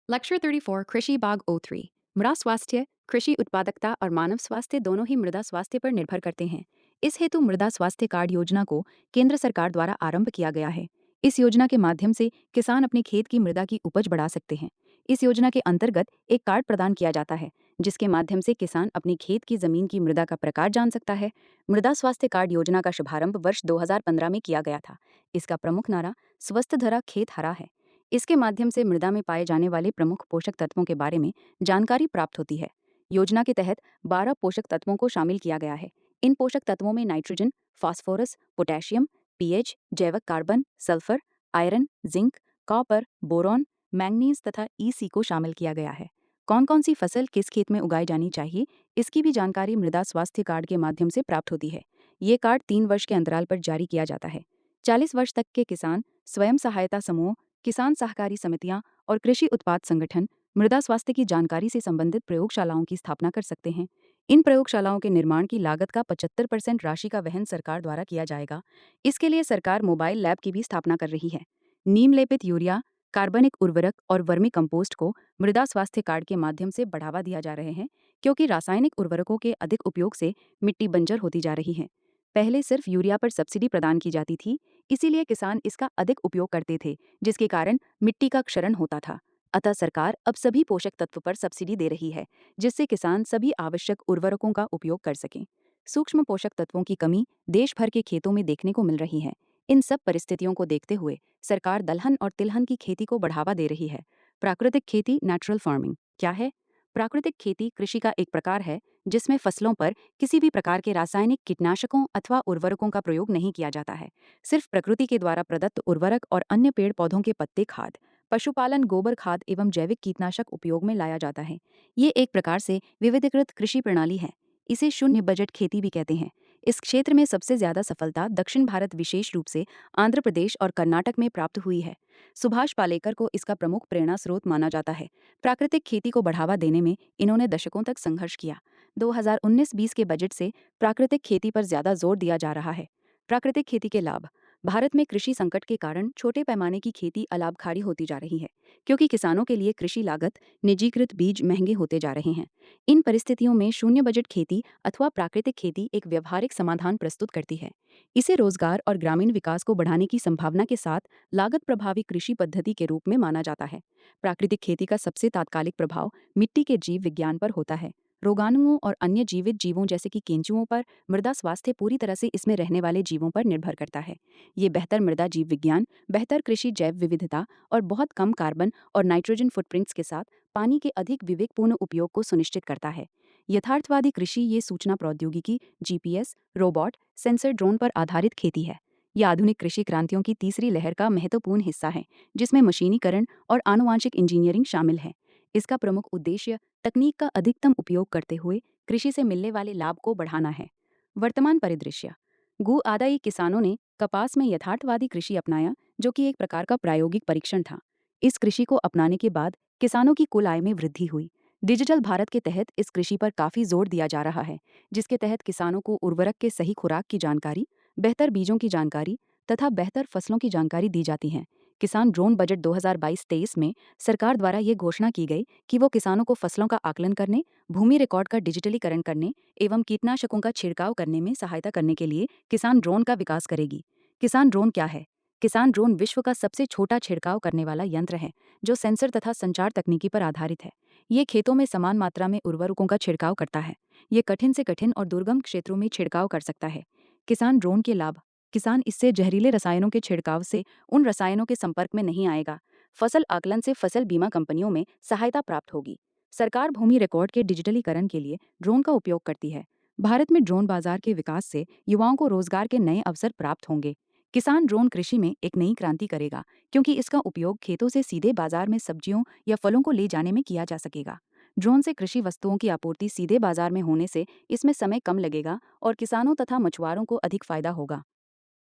लेक्चर 34 कृषि भाग O3 मृदा स्वास्थ्य, कृषि उत्पादकता और मानव स्वास्थ्य दोनों ही मृदा स्वास्थ्य पर निर्भर करते हैं। इस हेतु मृदा स्वास्थ्य कार्ड योजना को केंद्र सरकार द्वारा आरंभ किया गया है। इस योजना के माध्यम से किसान अपने खेत की मृदा की उपज बढ़ा सकते हैं। इस योजना के अंतर्गत एक कार्ड प्रदान किया जाता है, जिसके माध्यम से किसान अपने खेत की जमीन की मृदा का प्रकार जान सकता है। मृदा स्वास्थ्य कार्ड योजना का शुभारंभ वर्ष 2015 में किया गया था। इसका प्रमुख नारा स्वस्थ धरा खेत हरा है। इसके माध्यम से मृदा में पाए जाने वाले प्रमुख पोषक तत्वों के बारे में जानकारी प्राप्त होती है। योजना के तहत 12 पोषक तत्वों को शामिल किया गया है। इन पोषक तत्वों में नाइट्रोजन, फास्फोरस, पोटेशियम, पीएच, जैविक carbon, sulphur, iron, zinc, copper, boron, manganese तथा ईसी को शामिल किया गया है। कौन कौन सी फसल किस खेत में उगाई जानी चाहिए, इसकी भी जानकारी मृदा स्वास्थ्य कार्ड के माध्यम से प्राप्त होती है। ये कार्ड 3 वर्ष के अंतराल पर जारी किया जाता है। 40 वर्ष तक के किसान, स्वयं सहायता समूह, किसान सहकारी समितियां और कृषि उत्पाद संगठन मृदा स्वास्थ्य की जानकारी से संबंधित प्रयोगशालाओं की स्थापना कर सकते हैं। इन प्रयोगशालाओं के निर्माण की लागत का 75% राशि का वहन सरकार द्वारा किया जाएगा। इसके लिए सरकार मोबाइल लैब की भी स्थापना कर रही है। नीम लेपित यूरिया, कार्बनिक उर्वरक और वर्मी कंपोस्ट को मृदा स्वास्थ्य कार्ड के माध्यम से बढ़ावा दिया जा रहे हैं, क्योंकि रासायनिक उर्वरकों के अधिक उपयोग से मिट्टी बंजर होती जा रही है। पहले सिर्फ यूरिया पर सब्सिडी प्रदान की जाती थी, इसीलिए किसान इसका अधिक उपयोग करते थे, जिसके कारण मिट्टी का क्षरण होता था। अतः सरकार अब सभी पोषक तत्व पर सब्सिडी दे रही है, जिससे किसान सभी आवश्यक उर्वरकों का उपयोग कर सकें। सूक्ष्म पोषक तत्वों की कमी देश भर के खेतों में देखने को मिल रही है। इन सब परिस्थितियों को देखते हुए सरकार दलहन और तिलहन की खेती को बढ़ावा दे रही है। प्राकृतिक खेती, नेचुरल फार्मिंग क्या है? प्राकृतिक खेती कृषि का एक प्रकार है, जिसमें फसलों पर किसी भी प्रकार के रासायनिक कीटनाशकों अथवा उर्वरकों का प्रयोग नहीं किया जाता है। सिर्फ प्रकृति के द्वारा प्रदत्त उर्वरक और अन्य पेड़ पौधों के पत्ते खाद, पशुपालन गोबर खाद एवं जैविक कीटनाशक उपयोग में लाया जाता है। ये एक प्रकार से विविधीकृत कृषि प्रणाली है। इसे शून्य बजट खेती भी कहते हैं। इस क्षेत्र में सबसे ज्यादा सफलता दक्षिण भारत, विशेष रूप से आंध्र प्रदेश और कर्नाटक में प्राप्त हुई है। सुभाष पालेकर को इसका प्रमुख प्रेरणा स्रोत माना जाता है। प्राकृतिक खेती को बढ़ावा देने में इन्होंने दशकों तक संघर्ष किया। 2019-20 के बजट से प्राकृतिक खेती पर ज्यादा जोर दिया जा रहा है। प्राकृतिक खेती के लाभ। भारत में कृषि संकट के कारण छोटे पैमाने की खेती अलाभकारी होती जा रही है, क्योंकि किसानों के लिए कृषि लागत, निजीकृत बीज महंगे होते जा रहे हैं। इन परिस्थितियों में शून्य बजट खेती अथवा प्राकृतिक खेती एक व्यवहारिक समाधान प्रस्तुत करती है। इसे रोजगार और ग्रामीण विकास को बढ़ाने की संभावना के साथ लागत प्रभावी कृषि पद्धति के रूप में माना जाता है। प्राकृतिक खेती का सबसे तात्कालिक प्रभाव मिट्टी के जीव विज्ञान पर होता है। रोगाणुओं और अन्य जीवित जीवों जैसे कि केंचुओं पर मृदा स्वास्थ्य पूरी तरह से इसमें रहने वाले जीवों पर निर्भर करता है। ये बेहतर मृदा जीव विज्ञान, बेहतर कृषि जैव विविधता और बहुत कम कार्बन और नाइट्रोजन फुटप्रिंट्स के साथ पानी के अधिक विवेकपूर्ण उपयोग को सुनिश्चित करता है। यथार्थवादी कृषि ये सूचना प्रौद्योगिकी, जीपीएस, रोबोट, सेंसर, ड्रोन पर आधारित खेती है। ये आधुनिक कृषि क्रांतियों की तीसरी लहर का महत्वपूर्ण हिस्सा है, जिसमें मशीनीकरण और आनुवांशिक इंजीनियरिंग शामिल है। इसका प्रमुख उद्देश्य तकनीक का अधिकतम उपयोग करते हुए कृषि से मिलने वाले लाभ को बढ़ाना है। वर्तमान परिदृश्य। गु आदाई किसानों ने कपास में यथार्थवादी कृषि अपनाया, जो कि एक प्रकार का प्रायोगिक परीक्षण था। इस कृषि को अपनाने के बाद किसानों की कुल आय में वृद्धि हुई। डिजिटल भारत के तहत इस कृषि पर काफी जोर दिया जा रहा है, जिसके तहत किसानों को उर्वरक के सही खुराक की जानकारी, बेहतर बीजों की जानकारी तथा बेहतर फसलों की जानकारी दी जाती है। किसान ड्रोन बजट 2022-23 में सरकार द्वारा ये घोषणा की गई कि वो किसानों को फसलों का आकलन करने, भूमि रिकॉर्ड का डिजिटलीकरण करने एवं कीटनाशकों का छिड़काव करने में सहायता करने के लिए किसान ड्रोन का विकास करेगी। किसान ड्रोन क्या है? किसान ड्रोन विश्व का सबसे छोटा छिड़काव करने वाला यंत्र है, जो सेंसर तथा संचार तकनीकी पर आधारित है। ये खेतों में समान मात्रा में उर्वरकों का छिड़काव करता है। ये कठिन से कठिन और दुर्गम क्षेत्रों में छिड़काव कर सकता है। किसान ड्रोन के लाभ। किसान इससे जहरीले रसायनों के छिड़काव से उन रसायनों के संपर्क में नहीं आएगा। फसल आकलन से फसल बीमा कंपनियों में सहायता प्राप्त होगी। सरकार भूमि रिकॉर्ड के डिजिटलीकरण के लिए ड्रोन का उपयोग करती है। भारत में ड्रोन बाजार के विकास से युवाओं को रोजगार के नए अवसर प्राप्त होंगे। किसान ड्रोन कृषि में एक नई क्रांति करेगा, क्योंकि इसका उपयोग खेतों से सीधे बाजार में सब्जियों या फलों को ले जाने में किया जा सकेगा। ड्रोन से कृषि वस्तुओं की आपूर्ति सीधे बाजार में होने से इसमें समय कम लगेगा और किसानों तथा मछुआरों को अधिक फायदा होगा।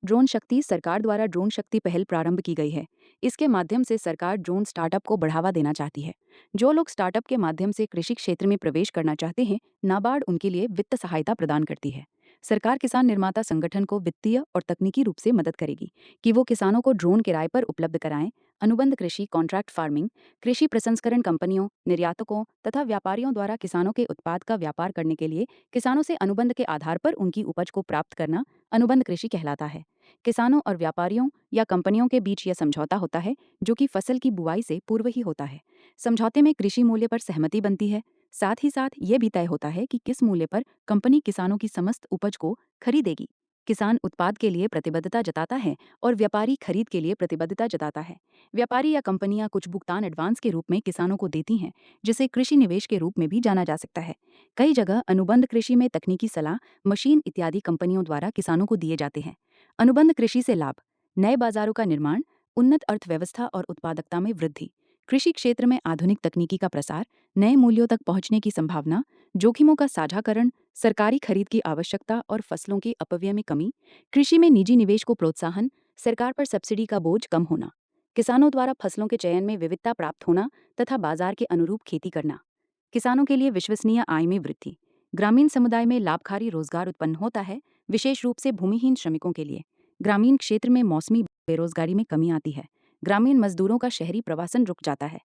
ड्रोन शक्ति। सरकार द्वारा ड्रोन शक्ति पहल प्रारंभ की गई है। इसके माध्यम से सरकार ड्रोन स्टार्टअप को बढ़ावा देना चाहती है। जो लोग स्टार्टअप के माध्यम से कृषि क्षेत्र में प्रवेश करना चाहते हैं, नाबार्ड उनके लिए वित्त सहायता प्रदान करती है। सरकार किसान निर्माता संगठन को वित्तीय और तकनीकी रूप से मदद करेगी कि वो किसानों को ड्रोन किराए पर उपलब्ध कराएं। अनुबंध कृषि, कॉन्ट्रैक्ट फार्मिंग। कृषि प्रसंस्करण कंपनियों, निर्यातकों तथा व्यापारियों द्वारा किसानों के उत्पाद का व्यापार करने के लिए किसानों से अनुबंध के आधार पर उनकी उपज को प्राप्त करना अनुबंध कृषि कहलाता है। किसानों और व्यापारियों या कंपनियों के बीच यह समझौता होता है, जो कि फसल की बुआई से पूर्व ही होता है। समझौते में कृषि मूल्य पर सहमति बनती है। साथ ही साथ ये भी तय होता है कि किस मूल्य पर कंपनी किसानों की समस्त उपज को खरीदेगी। किसान उत्पाद के लिए प्रतिबद्धता जताता है और व्यापारी खरीद के लिए प्रतिबद्धता जताता है। व्यापारी या कंपनियां कुछ भुगतान एडवांस के रूप में किसानों को देती हैं, जिसे कृषि निवेश के रूप में भी जाना जा सकता है। कई जगह अनुबंध कृषि में तकनीकी सलाह, मशीन इत्यादि कंपनियों द्वारा किसानों को दिए जाते हैं। अनुबंध कृषि से लाभ। नए बाजारों का निर्माण, उन्नत अर्थव्यवस्था और उत्पादकता में वृद्धि। कृषि क्षेत्र में आधुनिक तकनीकी का प्रसार, नए मूल्यों तक पहुंचने की संभावना, जोखिमों का साझाकरण, सरकारी खरीद की आवश्यकता और फसलों के अपव्यय में कमी। कृषि में निजी निवेश को प्रोत्साहन, सरकार पर सब्सिडी का बोझ कम होना। किसानों द्वारा फसलों के चयन में विविधता प्राप्त होना तथा बाजार के अनुरूप खेती करना। किसानों के लिए विश्वसनीय आय में वृद्धि। ग्रामीण समुदाय में लाभकारी रोजगार उत्पन्न होता है, विशेष रूप से भूमिहीन श्रमिकों के लिए। ग्रामीण क्षेत्र में मौसमी बेरोजगारी में कमी आती है। ग्रामीण मजदूरों का शहरी प्रवासन रुक जाता है।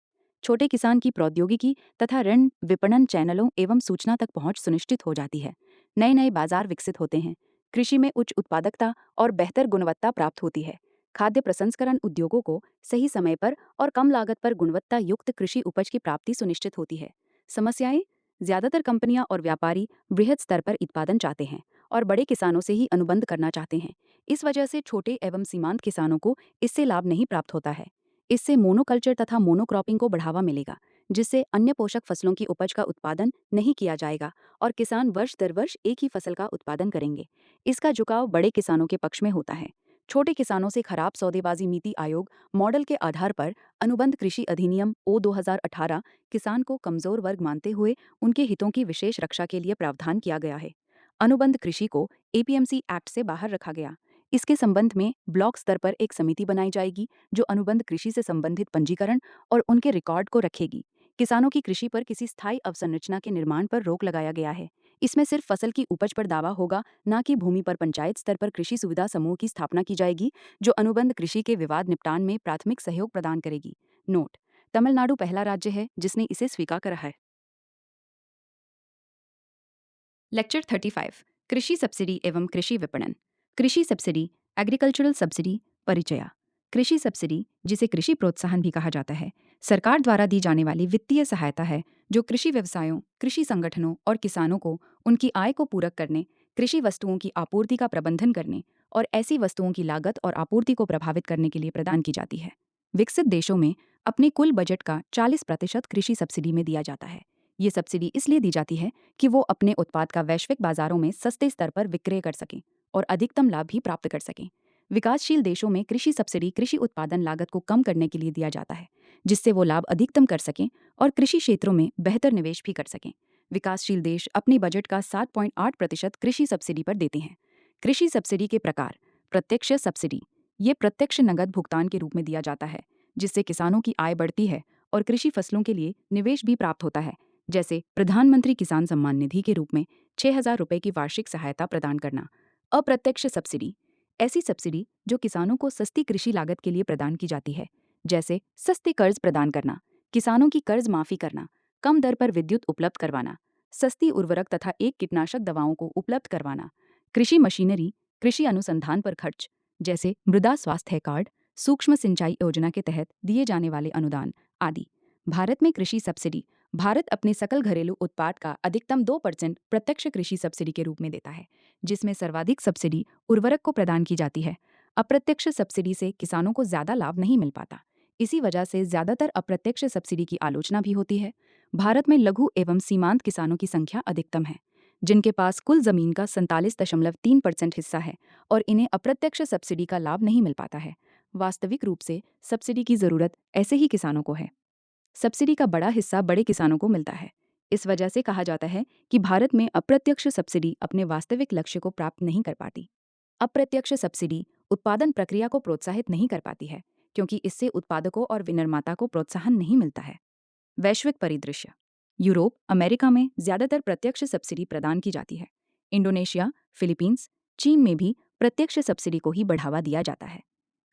छोटे किसान की प्रौद्योगिकी तथा ऋण विपणन चैनलों एवं सूचना तक पहुंच सुनिश्चित हो जाती है। नए नए बाजार विकसित होते हैं। कृषि में उच्च उत्पादकता और बेहतर गुणवत्ता प्राप्त होती है। खाद्य प्रसंस्करण उद्योगों को सही समय पर और कम लागत पर गुणवत्ता युक्त कृषि उपज की प्राप्ति सुनिश्चित होती है। समस्याएं। ज्यादातर कंपनियां और व्यापारी बृहद स्तर पर उत्पादन चाहते हैं और बड़े किसानों से ही अनुबंध करना चाहते हैं। इस वजह से छोटे एवं सीमांत किसानों को इससे लाभ नहीं प्राप्त होता है। इससे मोनोकल्चर तथा मोनोक्रॉपिंग को बढ़ावा मिलेगा, जिससे अन्य पोषक फसलों की उपज का उत्पादन नहीं किया जाएगा और किसान वर्ष दर वर्ष एक ही फसल का उत्पादन करेंगे। इसका झुकाव बड़े किसानों के पक्ष में होता है। छोटे किसानों से खराब सौदेबाजी। नीति आयोग मॉडल के आधार पर अनुबंध कृषि अधिनियम ओ 2018 किसान को कमजोर वर्ग मानते हुए उनके हितों की विशेष रक्षा के लिए प्रावधान किया गया है। अनुबंध कृषि को एपीएमसी एक्ट से बाहर रखा गया। इसके संबंध में ब्लॉक स्तर पर एक समिति बनाई जाएगी, जो अनुबंध कृषि से संबंधित पंजीकरण और उनके रिकॉर्ड को रखेगी। किसानों की कृषि पर किसी स्थायी अवसंरचना के निर्माण पर रोक लगाया गया है। इसमें सिर्फ फसल की उपज पर दावा होगा, न कि भूमि पर। पंचायत स्तर पर कृषि सुविधा समूह की स्थापना की जाएगी, जो अनुबंध कृषि के विवाद निपटान में प्राथमिक सहयोग प्रदान करेगी। नोट: तमिलनाडु पहला राज्य है जिसने इसे स्वीकार करा है। लेक्चर 35। कृषि सब्सिडी एवं कृषि विपणन। कृषि सब्सिडी, एग्रीकल्चरल सब्सिडी, परिचय। कृषि सब्सिडी, जिसे कृषि प्रोत्साहन भी कहा जाता है, सरकार द्वारा दी जाने वाली वित्तीय सहायता है, जो कृषि व्यवसायों, कृषि संगठनों और किसानों को उनकी आय को पूरक करने, कृषि वस्तुओं की आपूर्ति का प्रबंधन करने और ऐसी वस्तुओं की लागत और आपूर्ति को प्रभावित करने के लिए प्रदान की जाती है। विकसित देशों में अपने कुल बजट का 40% कृषि सब्सिडी में दिया जाता है। ये सब्सिडी इसलिए दी जाती है कि वो अपने उत्पाद का वैश्विक बाजारों में सस्ते स्तर पर विक्रय कर सकें और अधिकतम लाभ भी प्राप्त कर सकें। विकासशील देशों में कृषि सब्सिडी कृषि उत्पादन लागत को कम करने के लिए दिया जाता है, जिससे वो लाभ अधिकतम कर सकें और कृषि क्षेत्रों में बेहतर निवेश भी कर सकें। विकासशील देश अपने बजट का 7.8% कृषि सब्सिडी पर देते हैं। कृषि सब्सिडी के प्रकार। प्रत्यक्ष सब्सिडी। ये प्रत्यक्ष नगद भुगतान के रूप में दिया जाता है, जिससे किसानों की आय बढ़ती है और कृषि फसलों के लिए निवेश भी प्राप्त होता है, जैसे प्रधानमंत्री किसान सम्मान निधि के रूप में 6,000 रुपये की वार्षिक सहायता प्रदान करना। अप्रत्यक्ष सब्सिडी। ऐसी सब्सिडी जो किसानों को सस्ती कृषि लागत के लिए प्रदान की जाती है, जैसे सस्ते कर्ज प्रदान करना, किसानों की कर्ज माफी करना, कम दर पर विद्युत उपलब्ध करवाना, सस्ती उर्वरक तथा एक कीटनाशक दवाओं को उपलब्ध करवाना, कृषि मशीनरी, कृषि अनुसंधान पर खर्च, जैसे मृदा स्वास्थ्य कार्ड, सूक्ष्म सिंचाई योजना के तहत दिए जाने वाले अनुदान आदि। भारत में कृषि सब्सिडी। भारत अपने सकल घरेलू उत्पाद का अधिकतम 2% प्रत्यक्ष कृषि सब्सिडी के रूप में देता है, जिसमें सर्वाधिक सब्सिडी उर्वरक को प्रदान की जाती है। अप्रत्यक्ष सब्सिडी से किसानों को ज्यादा लाभ नहीं मिल पाता। इसी वजह से ज्यादातर अप्रत्यक्ष सब्सिडी की आलोचना भी होती है। भारत में लघु एवं सीमांत किसानों की संख्या अधिकतम है, जिनके पास कुल जमीन का 47.3% हिस्सा है और इन्हें अप्रत्यक्ष सब्सिडी का लाभ नहीं मिल पाता है। वास्तविक रूप से सब्सिडी की जरूरत ऐसे ही किसानों को है। सब्सिडी का बड़ा हिस्सा बड़े किसानों को मिलता है। इस वजह से कहा जाता है कि भारत में अप्रत्यक्ष सब्सिडी अपने वास्तविक लक्ष्य को प्राप्त नहीं कर पाती। अप्रत्यक्ष सब्सिडी उत्पादन प्रक्रिया को प्रोत्साहित नहीं कर पाती है, क्योंकि इससे उत्पादकों और विनिर्माता को प्रोत्साहन नहीं मिलता है। वैश्विक परिदृश्य। यूरोप, अमेरिका में ज्यादातर प्रत्यक्ष सब्सिडी प्रदान की जाती है। इंडोनेशिया, फिलीपींस, चीन में भी प्रत्यक्ष सब्सिडी को ही बढ़ावा दिया जाता है।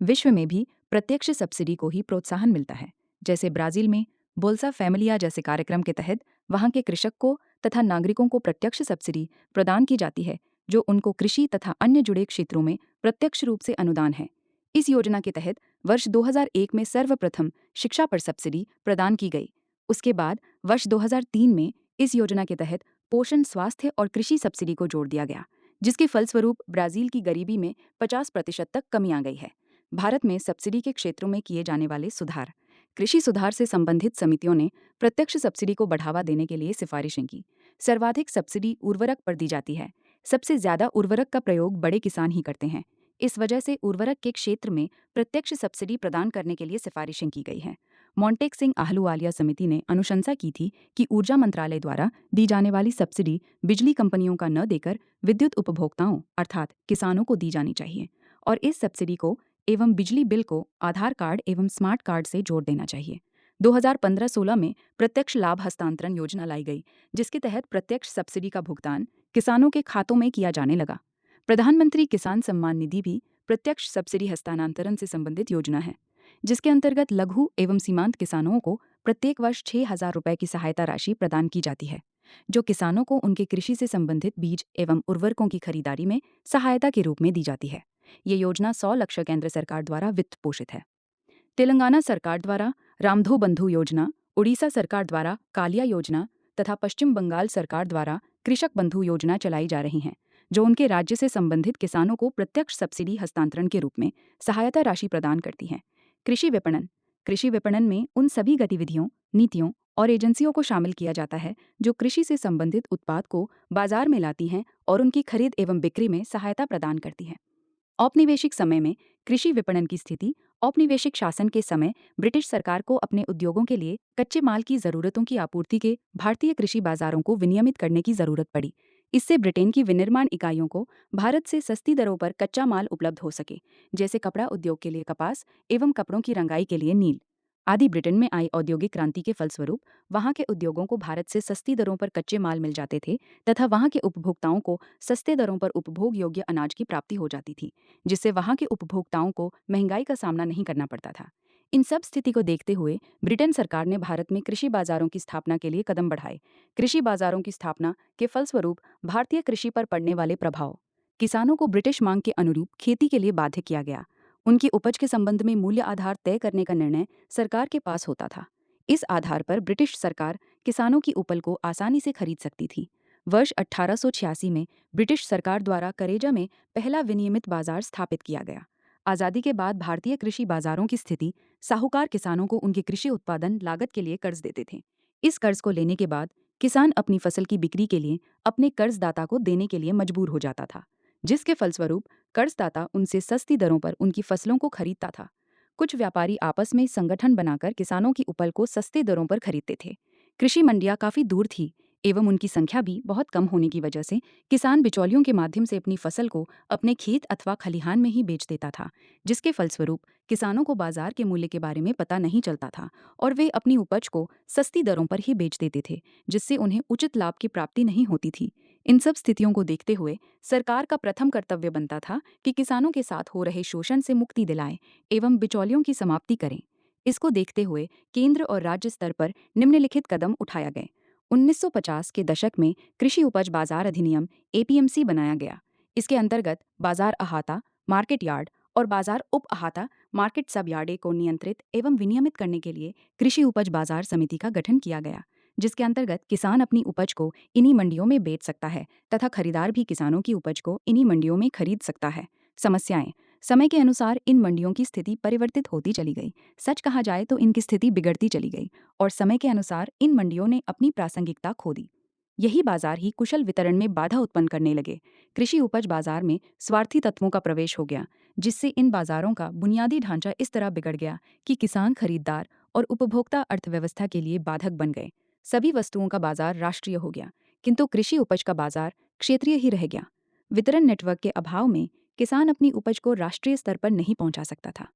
विश्व में भी प्रत्यक्ष सब्सिडी को ही प्रोत्साहन मिलता है, जैसे ब्राजील में बोल्सा फैमिलिया जैसे कार्यक्रम के तहत वहां के कृषक को तथा नागरिकों को प्रत्यक्ष सब्सिडी प्रदान की जाती है, जो उनको कृषि तथा अन्य जुड़े क्षेत्रों में प्रत्यक्ष रूप से अनुदान है। इस योजना के तहत वर्ष 2001 में सर्वप्रथम शिक्षा पर सब्सिडी प्रदान की गई। उसके बाद वर्ष 2003 में इस योजना के तहत पोषण, स्वास्थ्य और कृषि सब्सिडी को जोड़ दिया गया, जिसके फलस्वरूप ब्राजील की गरीबी में 50% तक कमी आ गई है। भारत में सब्सिडी के क्षेत्रों में किए जाने वाले सुधार। कृषि सुधार से संबंधित समितियों ने प्रत्यक्ष सब्सिडी को बढ़ावा देने के लिए सिफारिशें की। सर्वाधिक सब्सिडी उर्वरक पर दी जाती है। सबसे ज्यादा उर्वरक का प्रयोग बड़े किसान ही करते हैं। इस वजह से उर्वरक के क्षेत्र में प्रत्यक्ष सब्सिडी प्रदान करने के लिए सिफारिशें की गई हैं। मॉन्टेक सिंह आहलूवालिया समिति ने अनुशंसा की थी कि ऊर्जा मंत्रालय द्वारा दी जाने वाली सब्सिडी बिजली कंपनियों का न देकर विद्युत उपभोक्ताओं अर्थात किसानों को दी जानी चाहिए, और इस सब्सिडी को एवं बिजली बिल को आधार कार्ड एवं स्मार्ट कार्ड से जोड़ देना चाहिए। 2015-16 में प्रत्यक्ष लाभ हस्तांतरण योजना लाई गई, जिसके तहत प्रत्यक्ष सब्सिडी का भुगतान किसानों के खातों में किया जाने लगा। प्रधानमंत्री किसान सम्मान निधि भी प्रत्यक्ष सब्सिडी हस्तांतरण से संबंधित योजना है, जिसके अंतर्गत लघु एवं सीमांत किसानों को प्रत्येक वर्ष 6,000 रुपये की सहायता राशि प्रदान की जाती है, जो किसानों को उनके कृषि से संबंधित बीज एवं उर्वरकों की खरीदारी में सहायता के रूप में दी जाती है। ये योजना 100 लक्ष्य केंद्र सरकार द्वारा वित्त पोषित है। तेलंगाना सरकार द्वारा रामधो बंधु योजना, उड़ीसा सरकार द्वारा कालिया योजना तथा पश्चिम बंगाल सरकार द्वारा कृषक बंधु योजना चलाई जा रही हैं, जो उनके राज्य से संबंधित किसानों को प्रत्यक्ष सब्सिडी हस्तांतरण के रूप में सहायता राशि प्रदान करती हैं। कृषि विपणन। कृषि विपणन में उन सभी गतिविधियों, नीतियों और एजेंसियों को शामिल किया जाता है जो कृषि से संबंधित उत्पाद को बाजार में लाती हैं और उनकी खरीद एवं बिक्री में सहायता प्रदान करती हैं। औपनिवेशिक समय में कृषि विपणन की स्थिति। औपनिवेशिक शासन के समय ब्रिटिश सरकार को अपने उद्योगों के लिए कच्चे माल की जरूरतों की आपूर्ति के भारतीय कृषि बाजारों को विनियमित करने की जरूरत पड़ी। इससे ब्रिटेन की विनिर्माण इकाइयों को भारत से सस्ती दरों पर कच्चा माल उपलब्ध हो सके, जैसे कपड़ा उद्योग के लिए कपास एवं कपड़ों की रंगाई के लिए नील आदि। ब्रिटेन में आई औद्योगिक क्रांति के फलस्वरूप वहां के उद्योगों को भारत से सस्ती दरों पर कच्चे माल मिल जाते थे तथा वहां के उपभोक्ताओं को सस्ते दरों पर उपभोग योग्य अनाज की प्राप्ति हो जाती थी, जिससे वहां के उपभोक्ताओं को महंगाई का सामना नहीं करना पड़ता था। इन सब स्थिति को देखते हुए ब्रिटेन सरकार ने भारत में कृषि बाजारों की स्थापना के लिए कदम बढ़ाए। कृषि बाजारों की स्थापना के फलस्वरूप भारतीय कृषि पर पड़ने वाले प्रभाव। किसानों को ब्रिटिश मांग के अनुरूप खेती के लिए बाध्य किया गया। उनकी उपज के संबंध में मूल्य आधार तय करने का निर्णय सरकार के पास होता था। इस आधार पर ब्रिटिश सरकार किसानों की उपज को आसानी से खरीद सकती थी। वर्ष 1886 में ब्रिटिश सरकार द्वारा करेजा में पहला विनियमित बाजार स्थापित किया गया। आज़ादी के बाद भारतीय कृषि बाजारों की स्थिति। साहूकार किसानों को उनके कृषि उत्पादन लागत के लिए कर्ज देते थे। इस कर्ज को लेने के बाद किसान अपनी फसल की बिक्री के लिए अपने कर्जदाता को देने के लिए मजबूर हो जाता था, जिसके फलस्वरूप कर्जदाता उनसे सस्ती दरों पर उनकी फसलों को खरीदता था। कुछ व्यापारी आपस में संगठन बनाकर किसानों की उपज को सस्ते दरों पर खरीदते थे। कृषि मंडियां काफी दूर थी एवं उनकी संख्या भी बहुत कम होने की वजह से किसान बिचौलियों के माध्यम से अपनी फसल को अपने खेत अथवा खलिहान में ही बेच देता था, जिसके फलस्वरूप किसानों को बाजार के मूल्य के बारे में पता नहीं चलता था और वे अपनी उपज को सस्ती दरों पर ही बेच देते थे, जिससे उन्हें उचित लाभ की प्राप्ति नहीं होती थी। इन सब स्थितियों को देखते हुए सरकार का प्रथम कर्तव्य बनता था कि किसानों के साथ हो रहे शोषण से मुक्ति दिलाएं एवं बिचौलियों की समाप्ति करें। इसको देखते हुए केंद्र और राज्य स्तर पर निम्नलिखित कदम उठाया गए। 1950 के दशक में कृषि उपज बाजार अधिनियम एपीएमसी बनाया गया। इसके अंतर्गत बाजार अहाता, मार्केट यार्ड और बाजार उप अहाता, मार्केट सब यार्डे को नियंत्रित एवं विनियमित करने के लिए कृषि उपज बाजार समिति का गठन किया गया, जिसके अंतर्गत किसान अपनी उपज को इन्हीं मंडियों में बेच सकता है तथा खरीदार भी किसानों की उपज को इन्हीं मंडियों में खरीद सकता है। समस्याएं। समय के अनुसार इन मंडियों की स्थिति परिवर्तित होती चली गई। सच कहा जाए तो इनकी स्थिति बिगड़ती चली गई और समय के अनुसार इन मंडियों ने अपनी प्रासंगिकता खो दी। यही बाजार ही कुशल वितरण में बाधा उत्पन्न करने लगे। कृषि उपज बाजार में स्वार्थी तत्वों का प्रवेश हो गया, जिससे इन बाजारों का बुनियादी ढांचा इस तरह बिगड़ गया कि किसान, खरीदार और उपभोक्ता अर्थव्यवस्था के लिए बाधक बन गए। सभी वस्तुओं का बाजार राष्ट्रीय हो गया, किंतु कृषि उपज का बाजार क्षेत्रीय ही रह गया। वितरण नेटवर्क के अभाव में किसान अपनी उपज को राष्ट्रीय स्तर पर नहीं पहुंचा सकता था।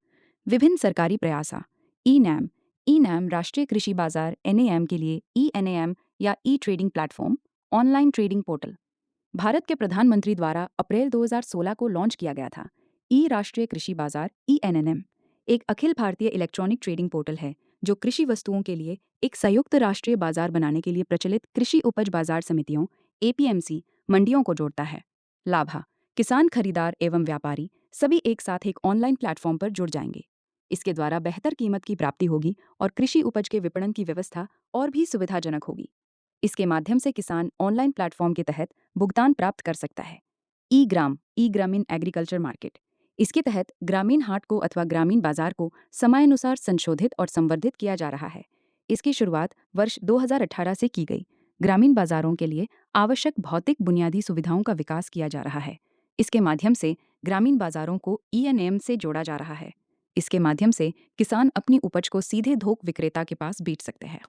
विभिन्न सरकारी प्रयासा। ई नैम राष्ट्रीय कृषि बाजार एनएएम के लिए ई-एनएएम या e trading platform, online trading portal Bharat के प्रधानमंत्री द्वारा अप्रैल 2016 को लॉन्च किया गया था। ई राष्ट्रीय कृषि बाजार ईएनएनएम एक Akhil Bharatiya electronic trading portal है जो कृषि वस्तुओं के लिए एक संयुक्त राष्ट्रीय बाजार बनाने के लिए प्रचलित कृषि उपज बाजार समितियों एपीएमसी मंडियों को जोड़ता है। लाभा। किसान, खरीदार एवं व्यापारी सभी एक साथ एक ऑनलाइन प्लेटफॉर्म पर जुड़ जाएंगे। इसके द्वारा बेहतर कीमत की प्राप्ति होगी और कृषि उपज के विपणन की व्यवस्था और भी सुविधाजनक होगी। इसके माध्यम से किसान ऑनलाइन प्लेटफॉर्म के तहत भुगतान प्राप्त कर सकता है। ई ग्रामीण एग्रीकल्चर मार्केट इसके तहत ग्रामीण हाट को अथवा ग्रामीण बाजार को समयानुसार संशोधित और संवर्धित किया जा रहा है। इसकी शुरुआत वर्ष 2018 से की गई। ग्रामीण बाजारों के लिए आवश्यक भौतिक बुनियादी सुविधाओं का विकास किया जा रहा है। इसके माध्यम से ग्रामीण बाजारों को ईएनएम से जोड़ा जा रहा है। इसके माध्यम से किसान अपनी उपज को सीधे थोक विक्रेता के पास बेच सकते हैं।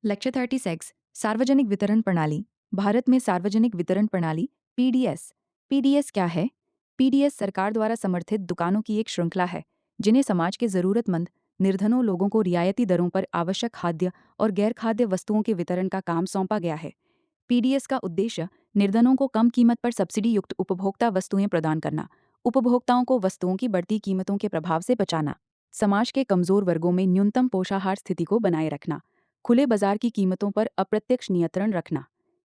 लेक्चर 36 सार्वजनिक वितरण प्रणाली। भारत में सार्वजनिक वितरण प्रणाली पीडीएस। पीडीएस क्या है? पीडीएस सरकार द्वारा समर्थित दुकानों की एक श्रृंखला है जिन्हें समाज के जरूरतमंद निर्धनों लोगों को रियायती दरों पर आवश्यक खाद्य और गैर खाद्य वस्तुओं के वितरण का काम सौंपा गया है। पीडीएस का उद्देश्य निर्धनों को कम कीमत पर सब्सिडी युक्त उपभोक्ता वस्तुएं प्रदान करना, उपभोक्ताओं को वस्तुओं की बढ़ती कीमतों के प्रभाव से बचाना, समाज के कमजोर वर्गों में न्यूनतम पोषाहार स्थिति को बनाए रखना, खुले बाजार की कीमतों पर अप्रत्यक्ष नियंत्रण रखना।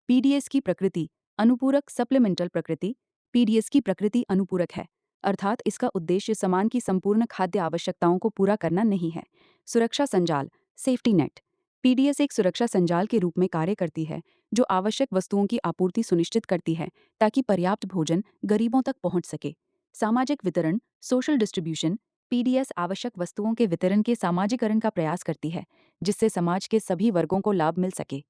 पीडीएस की प्रकृति अनुपूरक सप्लीमेंटल प्रकृति। पीडीएस की प्रकृति अनुपूरक है, अर्थात इसका उद्देश्य समान की संपूर्ण खाद्य आवश्यकताओं को पूरा करना नहीं है। सुरक्षा संजाल सेफ्टी नेट। पीडीएस एक सुरक्षा संजाल के रूप में कार्य करती है जो आवश्यक वस्तुओं की आपूर्ति सुनिश्चित करती है ताकि पर्याप्त भोजन गरीबों तक पहुंच सके। सामाजिक वितरण सोशल डिस्ट्रीब्यूशन। पीडीएस आवश्यक वस्तुओं के वितरण के सामाजिकरण का प्रयास करती है जिससे समाज के सभी वर्गों को लाभ मिल सके।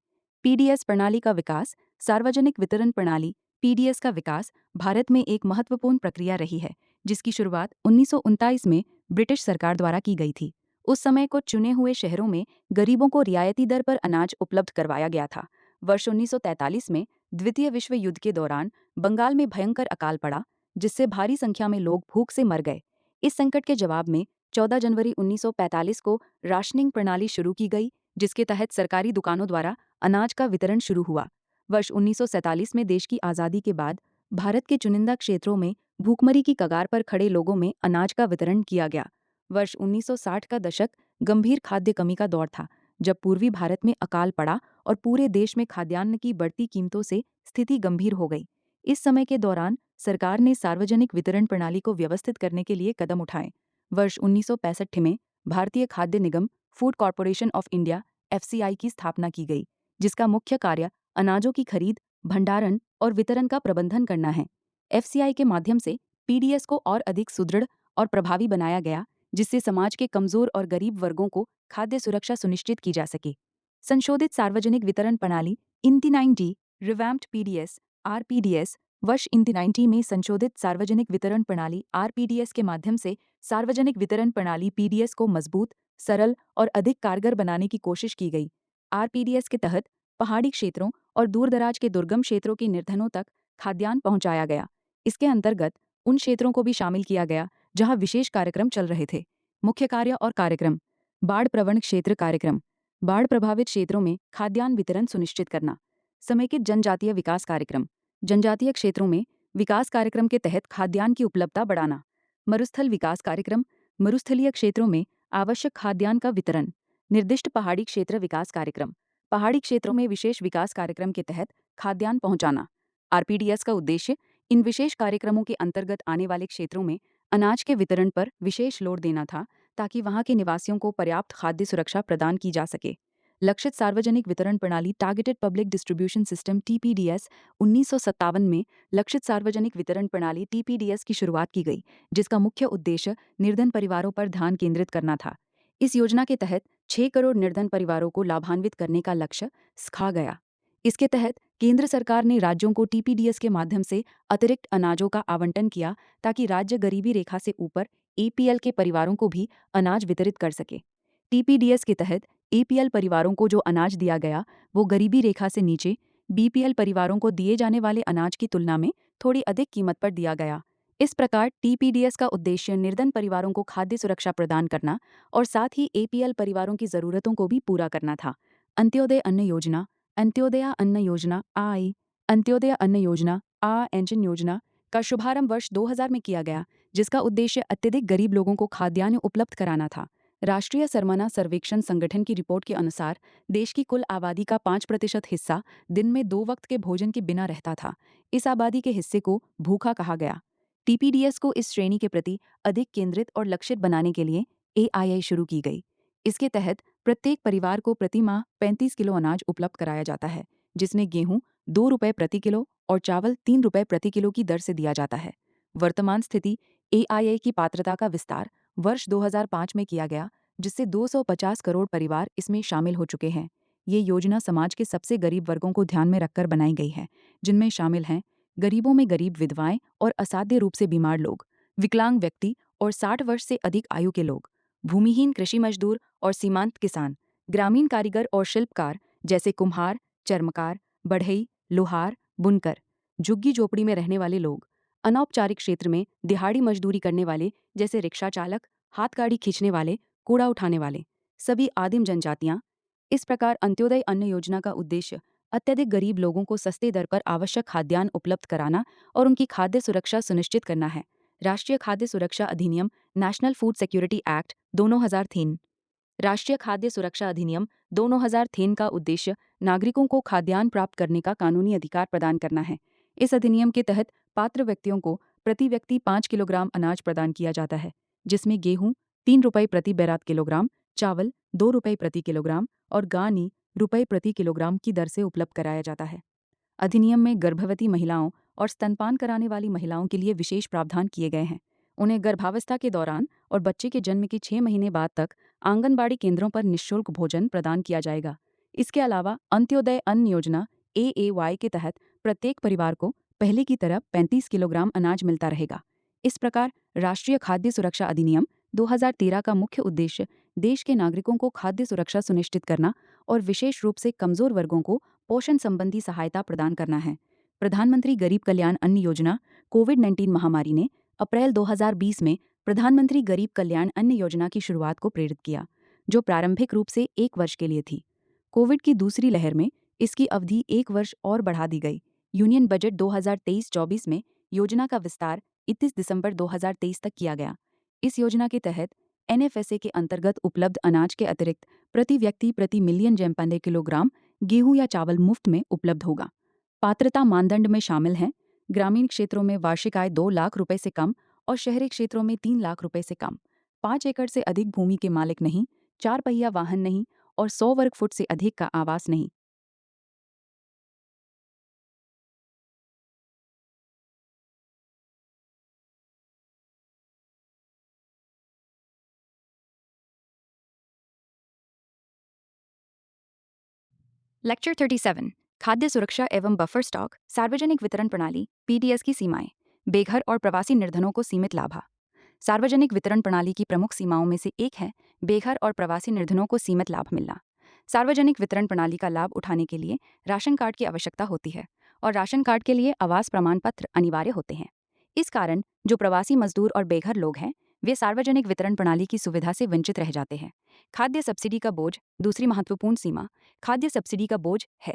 पीडीएस प्रणाली का विकास। सार्वजनिक वितरण प्रणाली पीडीएस का विकास भारत में एक महत्वपूर्ण प्रक्रिया रही है जिसकी शुरुआत 1939 में ब्रिटिश सरकार द्वारा की गई थी। उस समय कुछ चुने हुए शहरों में गरीबों को रियायती दर पर अनाज उपलब्ध करवाया गया था। वर्ष 1943 में द्वितीय विश्व युद्ध के दौरान बंगाल में भयंकर अकाल पड़ा जिससे भारी संख्या में लोग भूख से मर गए। इस संकट के जवाब में 14 जनवरी 1945 को राशनिंग प्रणाली शुरू की गई जिसके तहत सरकारी दुकानों द्वारा अनाज का वितरण शुरू हुआ। वर्ष 1947 में देश की आज़ादी के बाद भारत के चुनिंदा क्षेत्रों में भूखमरी की कगार पर खड़े लोगों में अनाज का वितरण किया गया। वर्ष 1960 का दशक गंभीर खाद्य कमी का दौर था जब पूर्वी भारत में अकाल पड़ा और पूरे देश में खाद्यान्न की बढ़ती कीमतों से स्थिति गंभीर हो गई। इस समय के दौरान सरकार ने सार्वजनिक वितरण प्रणाली को व्यवस्थित करने के लिए कदम उठाए। वर्ष 1965 में भारतीय खाद्य निगम food corporation of India FCI की स्थापना की गई जिसका मुख्य कार्य अनाजों की खरीद, भंडारण और वितरण का प्रबंधन करना है। एफसीआई के माध्यम से पीडीएस को और अधिक सुदृढ़ और प्रभावी बनाया गया जिससे समाज के कमजोर और गरीब वर्गों को खाद्य सुरक्षा सुनिश्चित की जा सके। संशोधित सार्वजनिक वितरण प्रणाली इंटी 9D रिवैम्प्ड पीडीएस आरपीडीएस वर्ष 1990 में संशोधित सार्वजनिक वितरण प्रणाली आरपीडीएस के माध्यम से सार्वजनिक वितरण प्रणाली पीडीएस को मजबूत, सरल और अधिक कारगर बनाने की कोशिश की गई। आरपीडीएस के तहत पहाड़ी क्षेत्रों और दूरदराज के दुर्गम क्षेत्रों के निर्धनों तक खाद्यान्न पहुंचाया गया। इसके अंतर्गत उन क्षेत्रों को भी शामिल किया गया जहां विशेष कार्यक्रम चल रहे थे। मुख्य कार्य और कार्यक्रम: बाढ़ प्रवण क्षेत्र कार्यक्रम, बाढ़ प्रभावित क्षेत्रों में खाद्यान्न वितरण सुनिश्चित करना। समेकित जनजातीय विकास कार्यक्रम, जनजातीय क्षेत्रों में विकास कार्यक्रम के तहत खाद्यान्न की उपलब्धता बढ़ाना। मरुस्थल विकास कार्यक्रम, मरुस्थलीय क्षेत्रों में आवश्यक खाद्यान्न का वितरण। निर्दिष्ट पहाड़ी क्षेत्र विकास कार्यक्रम, पहाड़ी क्षेत्रों में विशेष विकास कार्यक्रम के तहत खाद्यान्न पहुंचाना। आरपीडीएस का उद्देश्य इन विशेष कार्यक्रमों के अंतर्गत आने वाले क्षेत्रों में अनाज के वितरण पर विशेष जोर देना था, ताकि वहां के निवासियों को पर्याप्त खाद्य सुरक्षा प्रदान की जा सके। लक्षित सार्वजनिक वितरण प्रणाली targeted public distribution system TPDS 1957 में लक्षित सार्वजनिक वितरण प्रणाली टीपीडीएस की शुरुआत की गई, जिसका मुख्य उद्देश्य निर्धन परिवारों पर ध्यान केंद्रित करना था। इस योजना के तहत 6 करोड़ निर्धन परिवारों को लाभान्वित करने का लक्ष्य रखा गया। इसके तहत केंद्र सरकार ने राज्यों को टीपीडीएस के माध्यम से अतिरिक्त अनाजों का आवंटन किया, ताकि राज्य गरीबी रेखा से ऊपर एपीएल के परिवारों को भी अनाज वितरित कर सके। टीपीडीएस के तहत एपीएल परिवारों को जो अनाज दिया गया वो गरीबी रेखा से नीचे बीपीएल परिवारों को दिए जाने वाले अनाज की तुलना में थोड़ी अधिक कीमत पर दिया गया। इस प्रकार टीपीडीएस का उद्देश्य निर्धन परिवारों को खाद्य सुरक्षा प्रदान करना और साथ ही एपीएल परिवारों की जरूरतों को भी पूरा करना था। अंत्योदय अन्न योजना, अंत्योदय अन्न योजना आई, अंत्योदय अन्न योजना आ एंजन योजना का शुभारंभ वर्ष 2000 में किया गया, जिसका उद्देश्य अत्यधिक गरीब लोगों को खाद्यान्न उपलब्ध कराना था। राष्ट्रीय सरमना सर्वेक्षण संगठन की रिपोर्ट के अनुसार देश की कुल आबादी का 5% हिस्सा दिन में 2 वक्त के भोजन के बिना रहता था। इस आबादी के हिस्से को भूखा कहा गया। टीपीडीएस को इस श्रेणी के प्रति अधिक केंद्रित और लक्षित बनाने के लिए एआईआई शुरू की गई। इसके तहत प्रत्येक परिवार को प्रति माह 35 किलो अनाज उपलब्ध कराया जाता है, जिसमें गेहूं 2 रुपये प्रति किलो और चावल 3 रुपये प्रति किलो की दर से दिया जाता है। वर्तमान स्थिति: एआईआई की पात्रता का विस्तार वर्ष 2005 में किया गया, जिससे 250 करोड़ परिवार इसमें शामिल हो चुके हैं। ये योजना समाज के सबसे गरीब वर्गों को ध्यान में रखकर बनाई गई है, जिनमें शामिल हैं गरीबों में गरीब विधवाएं और असाध्य रूप से बीमार लोग, विकलांग व्यक्ति और 60 वर्ष से अधिक आयु के लोग, भूमिहीन कृषि मजदूर और सीमांत किसान, ग्रामीण कारीगर और शिल्पकार जैसे कुम्हार, चर्मकार, बढ़ई, लोहार, बुनकर, झुग्गी झोपड़ी में रहने वाले लोग, अनौपचारिक क्षेत्र में दिहाड़ी मजदूरी करने वाले जैसे रिक्शा चालक, हाथ गाड़ी खींचने वाले, कूड़ा उठाने वाले, सभी आदिम जनजातियां। इस प्रकार अंत्योदय अन्न योजना का उद्देश्य अत्यधिक गरीब लोगों को सस्ते दर पर आवश्यक खाद्यान्न उपलब्ध कराना और उनकी खाद्य सुरक्षा सुनिश्चित करना है। राष्ट्रीय खाद्य सुरक्षा अधिनियम नेशनल फूड सिक्योरिटी एक्ट 2003, राष्ट्रीय खाद्य सुरक्षा अधिनियम 2003 का उद्देश्य नागरिकों को खाद्यान्न प्राप्त करने का कानूनी अधिकार प्रदान करना है। इस अधिनियम के तहत पात्र व्यक्तियों को प्रति व्यक्ति 5 किलोग्राम अनाज प्रदान किया जाता है, जिसमें गेहूं 3 रुपये प्रति बैरात किलोग्राम, चावल 2 रुपये प्रति किलोग्राम और गानी रुपये प्रति किलोग्राम की दर से उपलब्ध कराया जाता है। अधिनियम में गर्भवती महिलाओं और स्तनपान कराने वाली महिलाओं के लिए विशेष प्रावधान किए गए हैं। उन्हें गर्भावस्था के दौरान और बच्चे के जन्म के 6 महीने बाद तक आंगनबाड़ी केंद्रों पर निःशुल्क भोजन प्रदान किया जाएगा। इसके अलावा अंत्योदय अन्न योजना एएवाई के तहत प्रत्येक परिवार को पहले की तरह 35 किलोग्राम अनाज मिलता रहेगा। इस प्रकार राष्ट्रीय खाद्य सुरक्षा अधिनियम 2013 का मुख्य उद्देश्य देश के नागरिकों को खाद्य सुरक्षा सुनिश्चित करना और विशेष रूप से कमजोर वर्गों को पोषण संबंधी सहायता प्रदान करना है। प्रधानमंत्री गरीब कल्याण अन्न योजना कोविड-19 महामारी ने अप्रैल 2020 में प्रधानमंत्री गरीब कल्याण अन्न योजना की शुरुआत को प्रेरित किया, जो प्रारंभिक रूप से 1 वर्ष के लिए थी। कोविड की दूसरी लहर में इसकी अवधि 1 वर्ष और बढ़ा दी गई। यूनियन बजट 2023-24 में योजना का विस्तार 31 दिसंबर 2023 तक किया गया। इस योजना के तहत एनएफएसए के अंतर्गत उपलब्ध अनाज के अतिरिक्त प्रति व्यक्ति प्रति मिलियन जैम किलोग्राम गेहूं या चावल मुफ्त में उपलब्ध होगा। पात्रता मानदंड में शामिल हैं ग्रामीण क्षेत्रों में वार्षिक आय 2 लाख रुपए से कम और शहरी क्षेत्रों में 3 लाख रुपए से कम, 5 एकड़ से अधिक भूमि के मालिक नहीं, 4 पहिया वाहन नहीं और 100 वर्ग फुट से अधिक का आवास नहीं। Lecture 37, खाद्य सुरक्षा एवं बफर स्टॉक, सार्वजनिक वितरण प्रणाली पीडीएस की सीमाएं, बेघर और प्रवासी निर्धनों को सीमित लाभ। सार्वजनिक वितरण प्रणाली की प्रमुख सीमाओं में से एक है बेघर और प्रवासी निर्धनों को सीमित लाभ मिलना। सार्वजनिक वितरण प्रणाली का लाभ उठाने के लिए राशन कार्ड की आवश्यकता होती है और राशन कार्ड के लिए आवास प्रमाण पत्र अनिवार्य होते हैं। इस कारण जो प्रवासी मजदूर और बेघर लोग हैं वे सार्वजनिक वितरण प्रणाली की सुविधा से वंचित रह जाते हैं। खाद्य सब्सिडी का बोझ, दूसरी महत्वपूर्ण सीमा खाद्य सब्सिडी का बोझ है।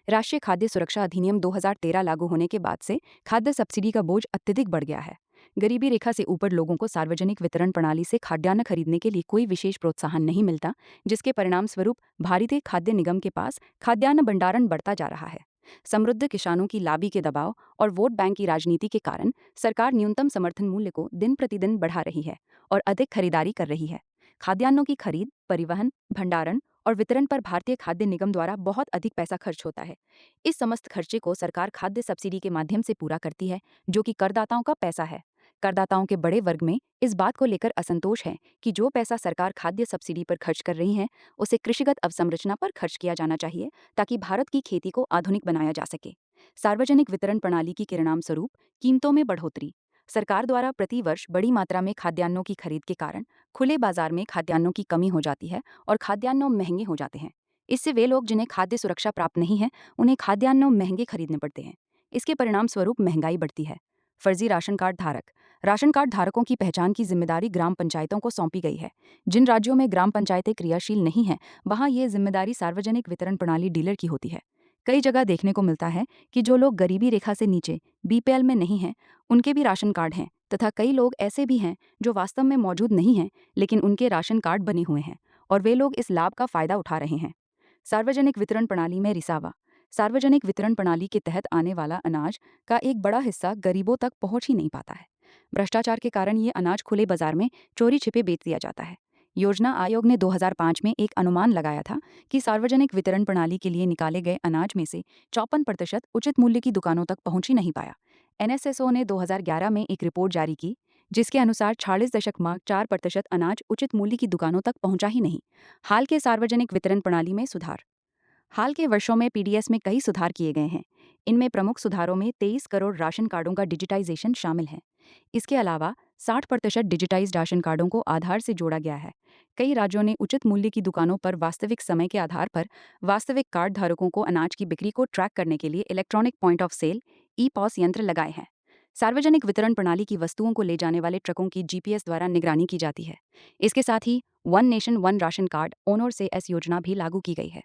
राष्ट्रीय खाद्य सुरक्षा अधिनियम 2013 लागू होने के बाद से खाद्य सब्सिडी का बोझ अत्यधिक बढ़ गया है। गरीबी रेखा से ऊपर लोगों को सार्वजनिक वितरण प्रणाली से खाद्यान्न खरीदने के लिए कोई विशेष प्रोत्साहन नहीं मिलता, जिसके परिणाम स्वरूप भारतीय खाद्य निगम के पास खाद्यान्न भंडारण बढ़ता जा रहा है। समृद्ध किसानों की लाबी के दबाव और वोट बैंक की राजनीति के कारण सरकार न्यूनतम समर्थन मूल्य को दिन प्रतिदिन बढ़ा रही है और अधिक खरीदारी कर रही है। खाद्यान्नों की खरीद, परिवहन, भंडारण और वितरण पर भारतीय खाद्य निगम द्वारा बहुत अधिक पैसा खर्च होता है। इस समस्त खर्चे को सरकार खाद्य सब्सिडी के माध्यम से पूरा करती है, जो कि करदाताओं का पैसा है। करदाताओं के बड़े वर्ग में इस बात को लेकर असंतोष है कि जो पैसा सरकार खाद्य सब्सिडी पर खर्च कर रही है उसे कृषिगत अवसंरचना पर खर्च किया जाना चाहिए ताकि भारत की खेती को आधुनिक बनाया जा सके। सार्वजनिक वितरण प्रणाली की परिणाम स्वरूप कीमतों में बढ़ोतरी। सरकार द्वारा प्रति वर्ष बड़ी मात्रा में खाद्यान्नों की खरीद के कारण खुले बाजार में खाद्यान्नों की कमी हो जाती है और खाद्यान्न महंगे हो जाते हैं। इससे वे लोग जिन्हें खाद्य सुरक्षा प्राप्त नहीं है उन्हें खाद्यान्न महंगे खरीदने पड़ते हैं। इसके परिणाम स्वरूप महंगाई बढ़ती है। फर्जी राशन कार्ड धारक। राशन कार्ड धारकों की पहचान की जिम्मेदारी ग्राम पंचायतों को सौंपी गई है। जिन राज्यों में ग्राम पंचायतें क्रियाशील नहीं हैं, वहां ये जिम्मेदारी सार्वजनिक वितरण प्रणाली डीलर की होती है। कई जगह देखने को मिलता है कि जो लोग गरीबी रेखा से नीचे बीपीएल में नहीं हैं, उनके भी राशन कार्ड हैं तथा कई लोग ऐसे भी हैं जो वास्तव में मौजूद नहीं हैं लेकिन उनके राशन कार्ड बने हुए हैं और वे लोग इस लाभ का फायदा उठा रहे हैं। सार्वजनिक वितरण प्रणाली में रिसावा। सार्वजनिक वितरण प्रणाली के तहत आने वाला अनाज का एक बड़ा हिस्सा गरीबों तक पहुंच ही नहीं पाता है। भ्रष्टाचार के कारण ये अनाज खुले बाजार में चोरी छिपे बेच दिया जाता है। योजना आयोग ने 2005 में एक अनुमान लगाया था कि सार्वजनिक वितरण प्रणाली के लिए निकाले गए अनाज में से 54% उचित मूल्य की दुकानों तक पहुंच ही नहीं पाया। एनएसएसओ ने 2011 में एक रिपोर्ट जारी की जिसके अनुसार 46.4% अनाज उचित मूल्य की दुकानों तक पहुंचा ही नहीं। हाल के सार्वजनिक वितरण प्रणाली में सुधार। हाल के वर्षों में पीडीएस में कई सुधार किए गए हैं। इनमें प्रमुख सुधारों में 23 करोड़ राशन कार्डों का डिजिटाइजेशन शामिल है। इसके अलावा 60% डिजिटाइज्ड राशन कार्डों को आधार से जोड़ा गया है। कई राज्यों ने उचित मूल्य की दुकानों पर वास्तविक समय के आधार पर वास्तविक कार्ड धारकों को अनाज की बिक्री को ट्रैक करने के लिए electronic point of sale e POS यंत्र लगाए हैं। सार्वजनिक वितरण प्रणाली की वस्तुओं को ले जाने वाले ट्रकों की जीपीएस द्वारा निगरानी की जाती है। इसके साथ ही one nation one ration card ओनर से एस योजना भी लागू की गई है।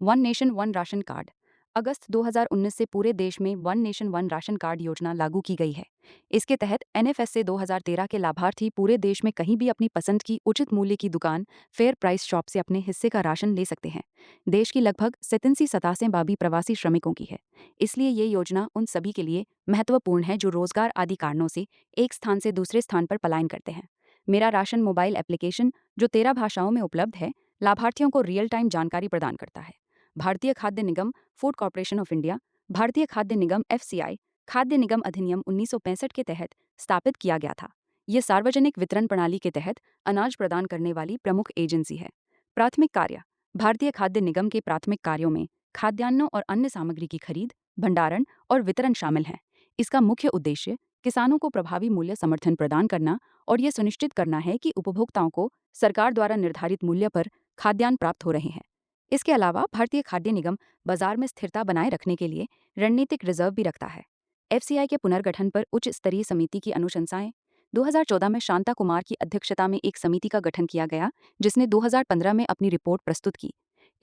One nation one ration card. अगस्त 2019 से पूरे देश में one nation one ration card योजना लागू की गई है। इसके तहत एनएफएस से 2013 के लाभार्थी पूरे देश में कहीं भी अपनी पसंद की उचित मूल्य की दुकान फेयर प्राइस शॉप से अपने हिस्से का राशन ले सकते हैं। देश की लगभग 87-87 प्रवासी श्रमिकों की है, इसलिए ये योजना उन सभी के लिए महत्वपूर्ण है जो रोजगार आदि कारणों से एक स्थान से दूसरे स्थान पर पलायन करते हैं। मेरा राशन मोबाइल एप्लीकेशन, जो 13 भाषाओं में उपलब्ध है, लाभार्थियों को रियल टाइम जानकारी प्रदान करता है। भारतीय खाद्य निगम, फूड कॉर्पोरेशन ऑफ इंडिया, भारतीय खाद्य निगम एफसीआई, खाद्य निगम अधिनियम 1965 के तहत स्थापित किया गया था। यह सार्वजनिक वितरण प्रणाली के तहत अनाज प्रदान करने वाली प्रमुख एजेंसी है। प्राथमिक कार्य। भारतीय खाद्य निगम के प्राथमिक कार्यों में खाद्यान्नों और अन्य सामग्री की खरीद, भंडारण और वितरण शामिल है। इसका मुख्य उद्देश्य किसानों को प्रभावी मूल्य समर्थन प्रदान करना और यह सुनिश्चित करना है कि उपभोक्ताओं को सरकार द्वारा निर्धारित मूल्य पर खाद्यान्न प्राप्त हो रहे हैं। इसके अलावा भारतीय खाद्य निगम बाजार में स्थिरता बनाए रखने के लिए रणनीतिक रिजर्व भी रखता है। एफसीआई के पुनर्गठन पर उच्च स्तरीय समिति की अनुशंसाएं। 2014 में शांता कुमार की अध्यक्षता में एक समिति का गठन किया गया जिसने 2015 में अपनी रिपोर्ट प्रस्तुत की।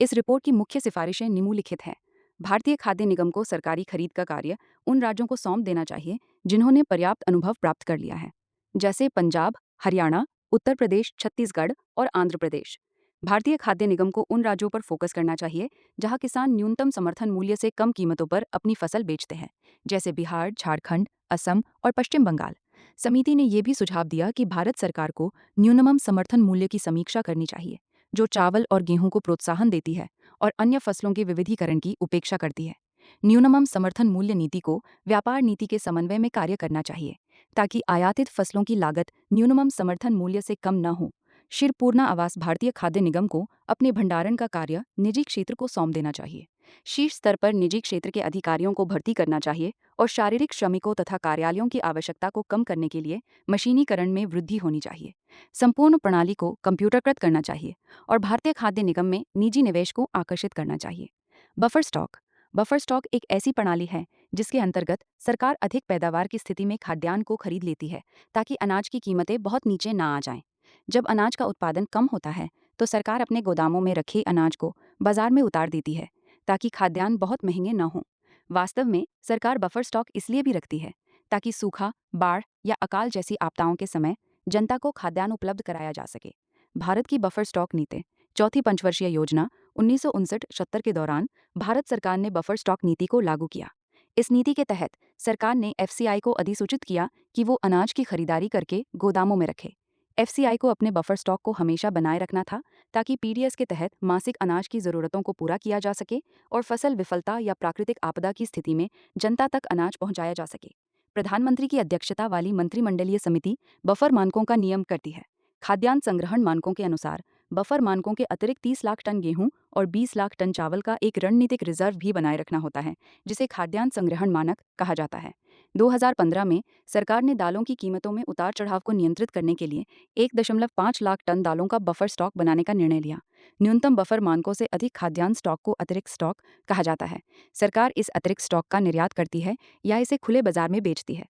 इस रिपोर्ट की मुख्य सिफारिशें निम्नलिखित हैं। भारतीय खाद्य निगम को सरकारी खरीद का कार्य उन राज्यों को सौंप देना चाहिए जिन्होंने पर्याप्त अनुभव प्राप्त कर लिया है, जैसे पंजाब, हरियाणा, उत्तर प्रदेश, छत्तीसगढ़ और आंध्र प्रदेश। भारतीय खाद्य निगम को उन राज्यों पर फोकस करना चाहिए जहां किसान न्यूनतम समर्थन मूल्य से कम कीमतों पर अपनी फसल बेचते हैं, जैसे बिहार, झारखंड, असम और पश्चिम बंगाल। समिति ने यह भी सुझाव दिया कि भारत सरकार को न्यूनतम समर्थन मूल्य की समीक्षा करनी चाहिए, जो चावल और गेहूं को प्रोत्साहन देती है और अन्य फसलों के विविधीकरण की उपेक्षा करती है। न्यूनतम समर्थन मूल्य नीति को व्यापार नीति के समन्वय में कार्य करना चाहिए ताकि आयातित फसलों की लागत न्यूनतम समर्थन मूल्य से कम न हो। शिरपूर्णा आवास। भारतीय खाद्य निगम को अपने भंडारण का कार्य निजी क्षेत्र को सौंप देना चाहिए। शीर्ष स्तर पर निजी क्षेत्र के अधिकारियों को भर्ती करना चाहिए और शारीरिक श्रमिकों तथा कार्यालयों की आवश्यकता को कम करने के लिए मशीनीकरण में वृद्धि होनी चाहिए। संपूर्ण प्रणाली को कंप्यूटरकृत करना चाहिए और भारतीय खाद्य निगम में निजी निवेश को आकर्षित करना चाहिए। बफर स्टॉक एक ऐसी प्रणाली है जिसके अंतर्गत सरकार अधिक पैदावार की स्थिति में खाद्यान्न को खरीद लेती है ताकि अनाज की कीमतें बहुत नीचे ना आ जाएं। जब अनाज का उत्पादन कम होता है तो सरकार अपने गोदामों में रखे अनाज को बाजार में उतार देती है ताकि खाद्यान्न बहुत महंगे न हों। वास्तव में सरकार बफर स्टॉक इसलिए भी रखती है ताकि सूखा, बाढ़ या अकाल जैसी आपदाओं के समय जनता को खाद्यान्न उपलब्ध कराया जा सके। भारत की बफर स्टॉक नीति चौथी पंचवर्षीय योजना 1959-70 के दौरान भारत सरकार ने बफर स्टॉक नीति को लागू किया। इस नीति के तहत सरकार ने एफसीआई को अधिसूचित किया कि वो अनाज की खरीदारी करके गोदामों में रखे। एफसीआई को अपने बफर स्टॉक को हमेशा बनाए रखना था ताकि पीडीएस के तहत मासिक अनाज की ज़रूरतों को पूरा किया जा सके और फसल विफलता या प्राकृतिक आपदा की स्थिति में जनता तक अनाज पहुंचाया जा सके। प्रधानमंत्री की अध्यक्षता वाली मंत्रिमंडलीय समिति बफर मानकों का नियम करती है। खाद्यान्न संग्रहण मानकों के अनुसार बफर मानकों के अतिरिक्त 30 लाख टन गेहूं और 20 लाख टन चावल का एक रणनीतिक रिजर्व भी बनाए रखना होता है, जिसे खाद्यान्न संग्रहण मानक कहा जाता है। 2015 में सरकार ने दालों की कीमतों में उतार चढ़ाव को नियंत्रित करने के लिए 1.5 लाख टन दालों का बफर स्टॉक बनाने का निर्णय लिया। न्यूनतम बफर मानकों से अधिक खाद्यान्न स्टॉक को अतिरिक्त स्टॉक कहा जाता है। सरकार इस अतिरिक्त स्टॉक का निर्यात करती है या इसे खुले बाजार में बेचती है।